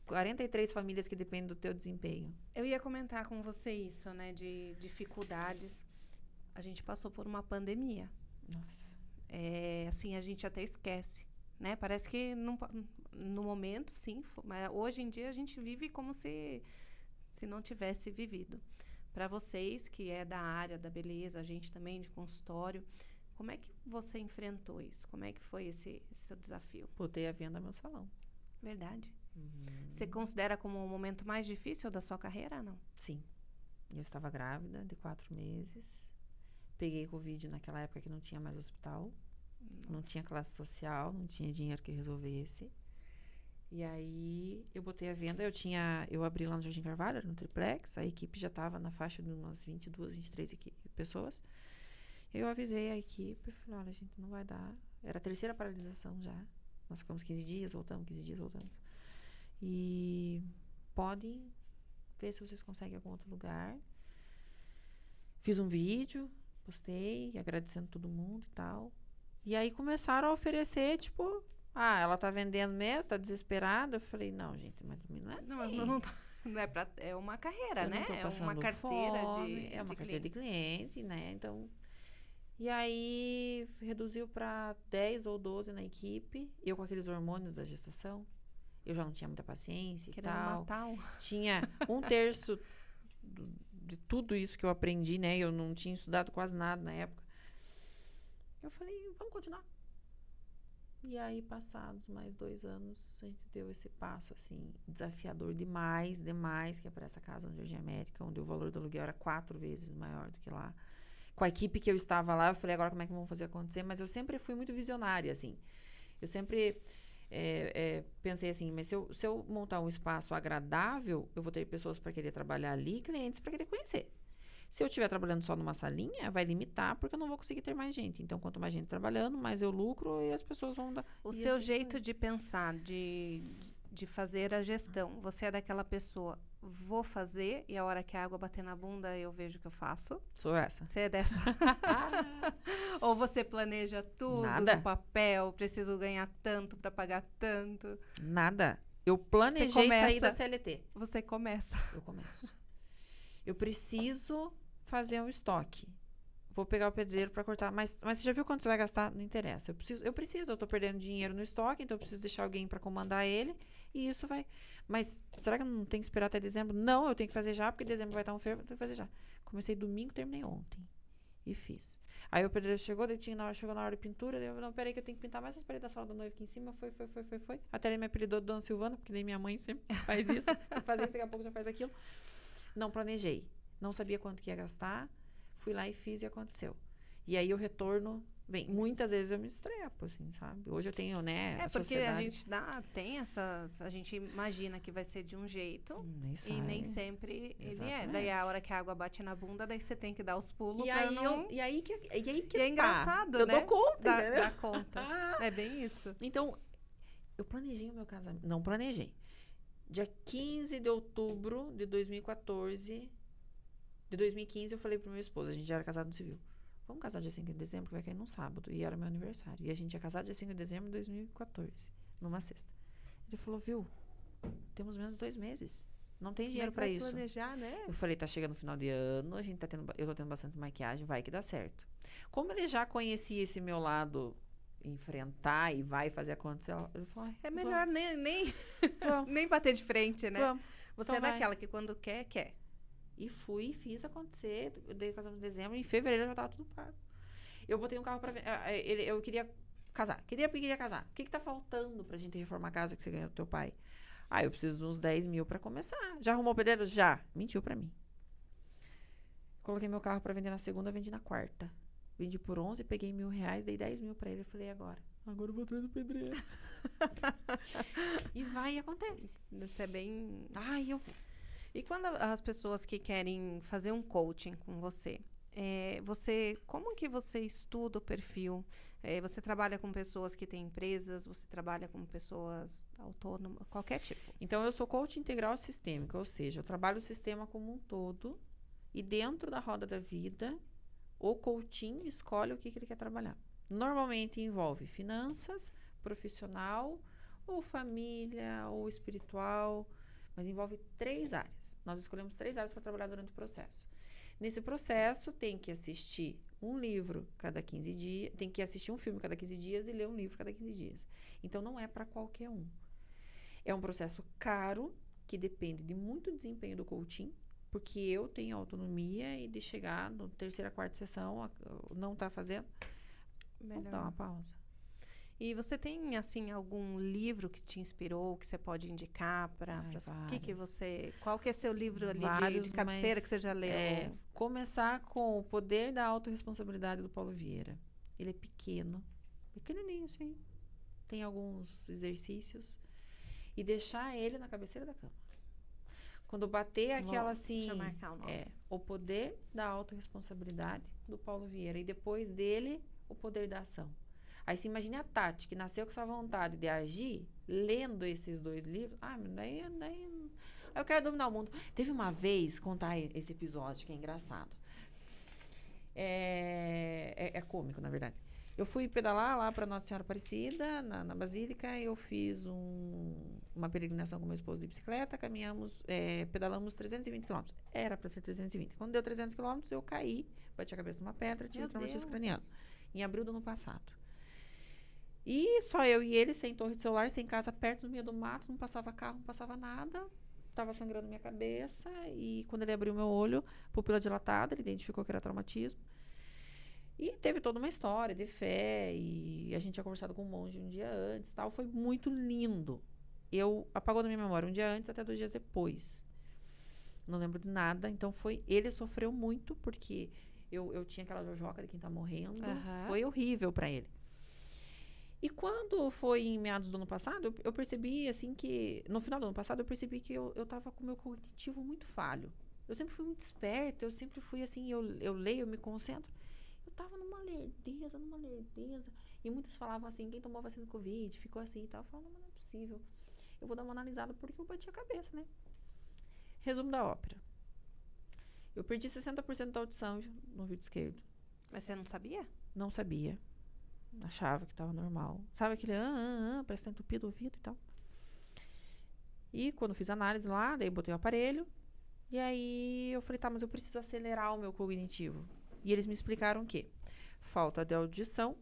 43 famílias que dependem do teu desempenho. Eu ia comentar com você isso, né? De dificuldades. A gente passou por uma pandemia. Nossa. Assim, a gente até esquece. Né? Parece que no momento, sim, mas hoje em dia a gente vive como se não tivesse vivido. Para vocês, que é da área da beleza, a gente também de consultório, como é que você enfrentou isso? Como é que foi esse seu desafio? Botei a venda no meu salão. Verdade. Você considera como o momento mais difícil da sua carreira, não? Sim. Eu estava grávida de 4 meses. Peguei Covid naquela época que não tinha mais hospital. Nossa. Não tinha classe social, não tinha dinheiro que resolvesse. E aí, eu botei a venda. Eu abri lá no Jardim Carvalho, no triplex. A equipe já estava na faixa de umas 22, 23 pessoas. Eu avisei a equipe, falei, olha, gente, não vai dar. Era a 3ª paralisação já. Nós ficamos 15 dias, voltamos, 15 dias, voltamos. E podem ver se vocês conseguem algum outro lugar. Fiz um vídeo, postei, agradecendo todo mundo e tal. E aí começaram a oferecer, tipo, ela tá vendendo mesmo, tá desesperada. Eu falei, não, gente, mas não é assim. Não é é uma carreira, né? É uma carteira é uma carteira de cliente, né? Então, e aí reduziu para 10 ou 12 na equipe. Eu com aqueles hormônios da gestação, eu já não tinha muita paciência e tal. Tinha 1/3 de tudo isso que eu aprendi, né? Eu não tinha estudado quase nada na época. Eu falei, vamos continuar. E aí, passados mais 2 anos, a gente deu esse passo, assim, desafiador demais, que é para essa casa no Jardim América, onde o valor do aluguel era 4 vezes maior do que lá. Com a equipe que eu estava lá, eu falei, agora como é que vamos fazer acontecer? Mas eu sempre fui muito visionária, assim. Eu sempre pensei assim, mas se eu montar um espaço agradável, eu vou ter pessoas para querer trabalhar ali, clientes para querer conhecer. Se eu estiver trabalhando só numa salinha, vai limitar, porque eu não vou conseguir ter mais gente. Então, quanto mais gente trabalhando, mais eu lucro e as pessoas vão dar... O seu jeito de pensar, de fazer a gestão, você é daquela pessoa, vou fazer, e a hora que a água bater na bunda, eu vejo o que eu faço? Sou essa. Você é dessa? Ou você planeja tudo no papel, preciso ganhar tanto para pagar tanto? Nada. Eu planejei sair da CLT. Você começa. Eu começo. Eu preciso fazer um estoque. Vou pegar o pedreiro para cortar. Mas você já viu quanto você vai gastar? Não interessa. Eu tô perdendo dinheiro no estoque, então eu preciso deixar alguém para comandar ele. E isso vai... Mas será que eu não tenho que esperar até dezembro? Não, eu tenho que fazer já, porque dezembro vai estar um fervo, eu tenho que fazer já. Comecei domingo, terminei ontem. E fiz. Aí o pedreiro chegou, chegou na hora de pintura, eu não, peraí que eu tenho que pintar mais as paredes da sala da noiva aqui em cima. Foi. Até ele me apelidou de Dona Silvana, porque nem minha mãe sempre faz isso. Faz isso, daqui a pouco já faz aquilo. Não planejei. Não sabia quanto que ia gastar. Fui lá e fiz e aconteceu. E aí o retorno vem. Muitas vezes eu me estrepo, assim, sabe? Hoje eu tenho, né, a porque sociedade. A gente tem essas... A gente imagina que vai ser de um jeito e nem sempre ele é. Daí a hora que a água bate na bunda, daí você tem que dar os pulos pra não... E aí que é engraçado, eu né? Eu dou conta, dá conta. É bem isso. Então, eu planejei o meu casamento. Não planejei. Dia 15 de outubro de 2014, de 2015, eu falei pro meu esposo, a gente já era casado no civil. Vamos casar dia 5 de dezembro, que vai cair num sábado. E era meu aniversário. E a gente ia casar dia 5 de dezembro de 2014, numa sexta. Ele falou, viu, temos menos de 2 meses. Não tem dinheiro pra isso. Planejar, né? Eu falei, tá chegando o final de ano, eu tô tendo bastante maquiagem, vai que dá certo. Como ele já conhecia esse meu lado... enfrentar e vai fazer acontecer. Ele falou, é melhor nem bater de frente, né? Vamos. Você então é daquela que quando quer. E fui e fiz acontecer. Eu dei o casamento em dezembro, em fevereiro já tava tudo pago. Eu botei um carro pra... Eu queria casar. Queria casar. O que tá faltando pra gente reformar a casa que você ganhou do teu pai? Eu preciso de uns 10 mil pra começar. Já arrumou o pedreiro? Já. Mentiu pra mim. Coloquei meu carro pra vender na segunda, vendi na quarta. Vendi por 11, peguei R$1.000, dei 10 mil pra ele. Eu falei, agora eu vou atrás do pedreiro. E vai e acontece. Isso é bem... E quando as pessoas que querem fazer um coaching com você, como que você estuda o perfil? Você trabalha com pessoas que têm empresas, você trabalha com pessoas autônomas, qualquer tipo? Então, eu sou coach integral sistêmica, ou seja, eu trabalho o sistema como um todo e dentro da roda da vida... O coaching escolhe o que ele quer trabalhar. Normalmente envolve finanças, profissional, ou família, ou espiritual, mas envolve 3 áreas. Nós escolhemos 3 áreas para trabalhar durante o processo. Nesse processo, tem que assistir um livro cada 15 dias, tem que assistir um filme cada 15 dias e ler um livro cada 15 dias. Então, não é para qualquer um. É um processo caro, que depende de muito desempenho do coaching, porque eu tenho autonomia e de chegar na 3ª, 4ª sessão, não tá fazendo, melhor dar uma pausa. E você tem, assim, algum livro que te inspirou, que você pode indicar para qual que é seu livro ali de cabeceira que você já leu? Começar com O Poder da Autorresponsabilidade do Paulo Vieira. Ele é pequenininho, assim. Tem alguns exercícios. E deixar ele na cabeceira da cama. Quando bater aquela assim, O Poder da Autorresponsabilidade do Paulo Vieira. E depois dele, O Poder da Ação. Aí você imagina a Tati, que nasceu com essa vontade de agir, lendo esses 2 livros. Daí eu quero dominar o mundo. Teve uma vez, contar esse episódio, que é engraçado. É cômico, na verdade. Eu fui pedalar lá para Nossa Senhora Aparecida, na Basílica. Eu fiz uma peregrinação com meu esposo de bicicleta. Caminhamos, pedalamos 320 quilômetros. Era para ser 320. Quando deu 300 quilômetros, eu caí, bati a cabeça numa pedra, tive traumatismo craniano. Em abril do ano passado. E só eu e ele, sem torre de celular, sem casa, perto no meio do mato, não passava carro, não passava nada. Tava sangrando minha cabeça. E quando ele abriu meu olho, pupila dilatada, ele identificou que era traumatismo. E teve toda uma história de fé, e a gente tinha conversado com um monge um dia antes, tal. Foi muito lindo. Apagou da minha memória um dia antes até 2 dias depois. Não lembro de nada. Então ele sofreu muito, porque eu tinha aquela jojoca de quem tá morrendo. Foi horrível para ele. E quando foi em meados do ano passado, eu percebi, assim, que... No final do ano passado, eu percebi que eu tava com o meu cognitivo muito falho. Eu sempre fui muito esperta, eu sempre fui, assim, eu leio, eu me concentro. Eu tava numa lerdeza. E muitos falavam assim, quem tomou vacina do Covid, ficou assim e tal. Eu falava, não é possível. Eu vou dar uma analisada porque eu bati a cabeça, né? Resumo da ópera. Eu perdi 60% da audição no ouvido esquerdo. Mas você não sabia? Não sabia. Achava que tava normal. Sabe aquele parece que tá entupido o ouvido e tal. E quando fiz análise lá, daí botei o aparelho. E aí eu falei, tá, mas eu preciso acelerar o meu cognitivo. E eles me explicaram que falta de audição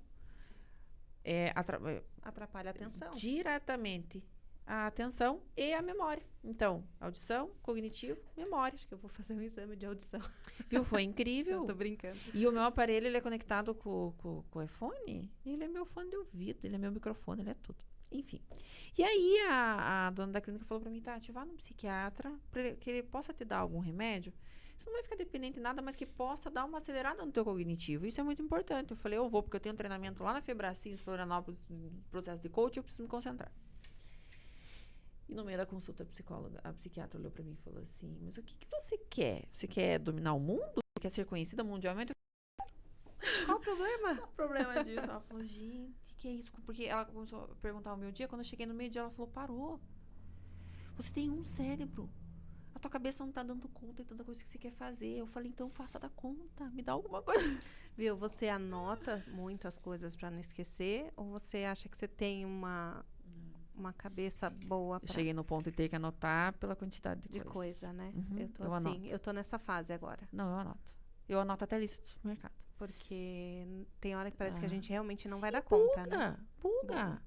atrapalha a atenção. Diretamente a atenção e a memória. Então, audição, cognitivo, memória. Acho que eu vou fazer um exame de audição. Viu? Foi incrível. Eu tô brincando. E o meu aparelho, ele é conectado com o iPhone. Ele é meu fone de ouvido, ele é meu microfone, ele é tudo. Enfim. E aí, a dona da clínica falou pra mim, Tati, vá no psiquiatra, que ele possa te dar algum remédio. Você não vai ficar dependente de nada, mas que possa dar uma acelerada no teu cognitivo. Isso é muito importante. Eu falei, eu vou, porque eu tenho um treinamento lá na Febracis, Florianópolis, processo de coach, eu preciso me concentrar. E no meio da consulta, a psiquiatra olhou pra mim e falou assim, mas o que você quer? Você quer dominar o mundo? Você quer ser conhecida mundialmente? Qual o problema? Qual o problema disso? Ela falou, gente, que é isso? Porque ela começou a perguntar o meu dia. Quando eu cheguei no meio dia, ela falou, parou. Você tem um cérebro. A tua cabeça não tá dando conta de tanta coisa que você quer fazer. Eu falei, então faça da conta. Me dá alguma coisa. Viu? Você anota muito as coisas pra não esquecer? Ou você acha que você tem uma cabeça boa pra... Eu cheguei no ponto de ter que anotar pela quantidade de coisa, né? Uhum, eu tô nessa fase agora. Não, eu anoto. Eu anoto até a lista do supermercado. Porque tem hora que parece que a gente realmente não vai dar conta, né? Buga.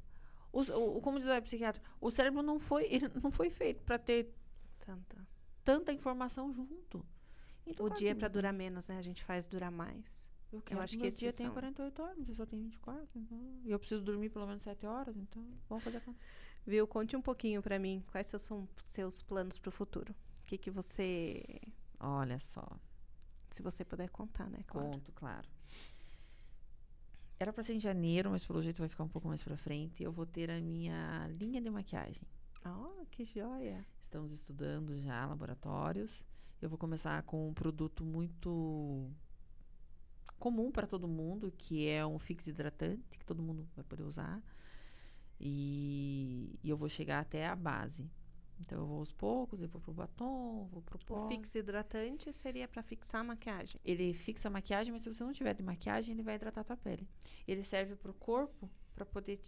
Como diz o psiquiatra, o cérebro não foi feito para ter tanta informação junto. Então, o dia é para durar menos, né? A gente faz durar mais. Eu acho que esse dia tem 48 horas, você só tem 24. Então, e eu preciso dormir pelo menos 7 horas, então vamos fazer acontecer. Viu? Conte um pouquinho para mim. Quais são seus planos para o futuro? O que você... Olha só. Se você puder contar, né? Claro. Conto, claro. Era para ser em janeiro, mas pelo jeito vai ficar um pouco mais para frente. Eu vou ter a minha linha de maquiagem. Oh, que joia! Estamos estudando já laboratórios. Eu vou começar com um produto muito comum para todo mundo, que é um fix hidratante, que todo mundo vai poder usar. E eu vou chegar até a base. Então, eu vou aos poucos, eu vou pro batom, vou pro pó. O fix hidratante seria para fixar a maquiagem? Ele fixa a maquiagem, mas se você não tiver de maquiagem, ele vai hidratar a tua pele. Ele serve pro corpo para poder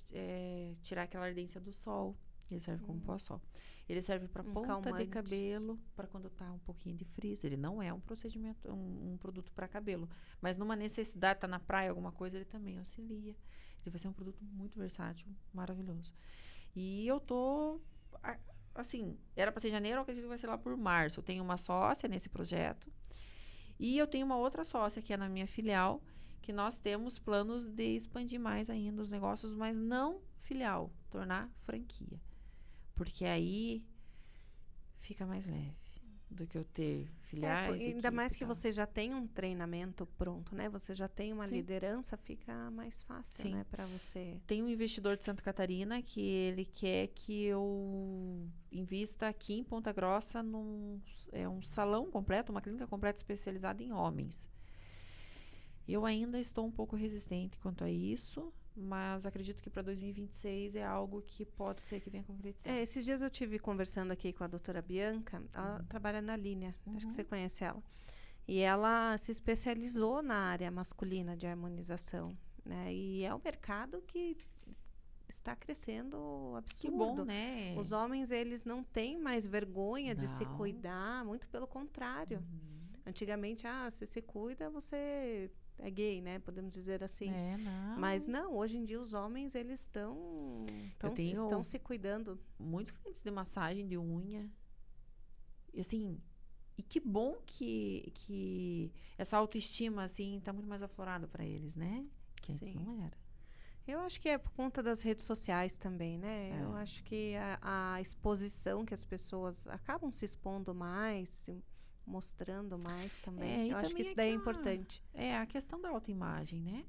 tirar aquela ardência do sol. Ele serve como pó-sol. Ele serve para ponta calmante. de cabelo, para quando tá um pouquinho de frizz. Ele não é um procedimento, um produto para cabelo. Mas numa necessidade, tá na praia, alguma coisa, ele também auxilia. Ele vai ser um produto muito versátil, maravilhoso. E eu tô... Assim, era para ser em janeiro, eu acredito que vai ser lá por março. Eu tenho uma sócia nesse projeto. E eu tenho uma outra sócia, que é na minha filial, que nós temos planos de expandir mais ainda os negócios, mas não filial, tornar franquia. Porque aí fica mais leve do que eu ter filiais. Ainda mais que você já tem um treinamento pronto, né? Você já tem uma Sim. liderança, fica mais fácil, Sim. né? Para você... Tem um investidor de Santa Catarina que ele quer que eu invista aqui em Ponta Grossa um salão completo, uma clínica completa especializada em homens. Eu ainda estou um pouco resistente quanto a isso, mas acredito que para 2026 é algo que pode ser que venha concretizar. Esses dias eu tive conversando aqui com a doutora Bianca, ela trabalha na Linea, acho que você conhece ela. E ela se especializou na área masculina de harmonização, né? E é um mercado que está crescendo absurdo. Que bom, né? Os homens, eles não têm mais vergonha de se cuidar, muito pelo contrário. Antigamente, se você cuida, você é gay, né? Podemos dizer assim. Não. Mas não, hoje em dia os homens, eles estão se cuidando. Muitos clientes de massagem de unha. E assim, e que bom que essa autoestima, assim, tá muito mais aflorada para eles, né? Que antes não era. Eu acho que é por conta das redes sociais também, né? Eu acho que a exposição que as pessoas acabam se expondo mais, se mostrando mais também. Eu acho que isso daí é importante. A questão da autoimagem, né?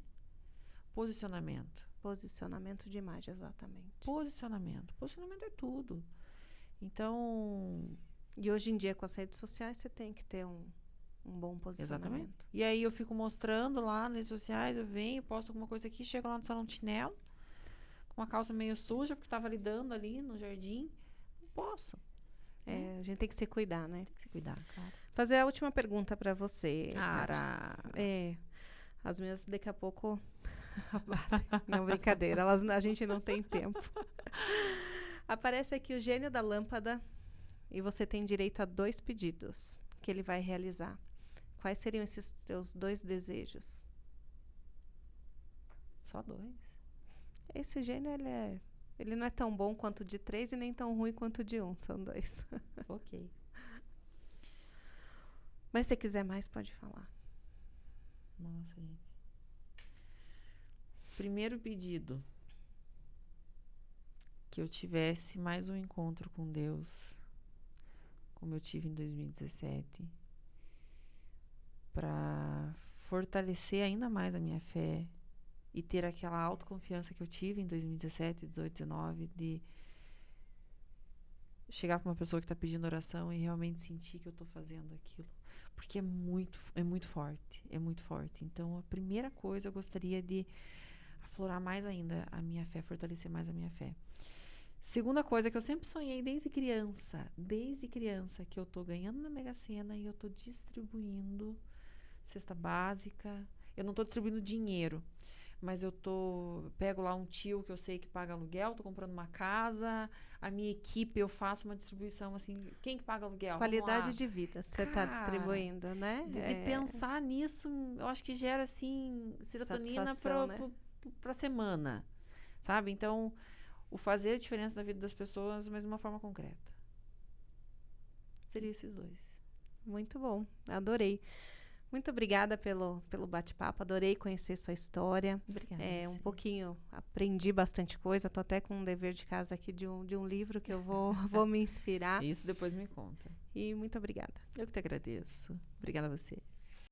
Posicionamento. Posicionamento de imagem, exatamente. Posicionamento. Posicionamento é tudo. Então... E hoje em dia, com as redes sociais, você tem que ter um bom posicionamento. Exatamente. E aí eu fico mostrando lá nas redes sociais, eu venho, posto alguma coisa aqui, chego lá no salão de chinelo, com uma calça meio suja, porque estava lidando ali no jardim. Não posso. A gente tem que se cuidar, né? Tem que se cuidar, claro. Fazer a última pergunta para você. Tati. As minhas daqui a pouco... Não, brincadeira. A gente não tem tempo. Aparece aqui o gênio da lâmpada e você tem direito a 2 pedidos que ele vai realizar. Quais seriam esses teus 2 desejos? Só 2? Esse gênio, ele não é tão bom quanto o de 3 e nem tão ruim quanto o de 1. São 2. Ok. Mas se quiser mais, pode falar. Nossa, gente. Primeiro pedido. Que eu tivesse mais um encontro com Deus, como eu tive em 2017, para fortalecer ainda mais a minha fé e ter aquela autoconfiança que eu tive em 2017, 18, 19, de chegar para uma pessoa que está pedindo oração e realmente sentir que eu estou fazendo aquilo. Porque é muito forte, é muito forte. Então, a primeira coisa, eu gostaria de aflorar mais ainda a minha fé, fortalecer mais a minha fé. Segunda coisa que eu sempre sonhei desde criança, que eu tô ganhando na Mega Sena e eu tô distribuindo cesta básica. Eu não tô distribuindo dinheiro, mas pego lá um tio que eu sei que paga aluguel, tô comprando uma casa, a minha equipe, eu faço uma distribuição assim, quem que paga aluguel? Qualidade de vida você tá distribuindo, né? De pensar nisso, eu acho que gera assim serotonina pra semana, sabe? Então, o fazer a diferença na vida das pessoas, mas de uma forma concreta. Seria esses 2. Muito bom, adorei. Muito obrigada pelo bate-papo, adorei conhecer sua história. Obrigada. Pouquinho, aprendi bastante coisa, tô até com um dever de casa aqui de um livro que eu vou me inspirar. Isso depois me conta. E muito obrigada. Eu que te agradeço. Obrigada a você.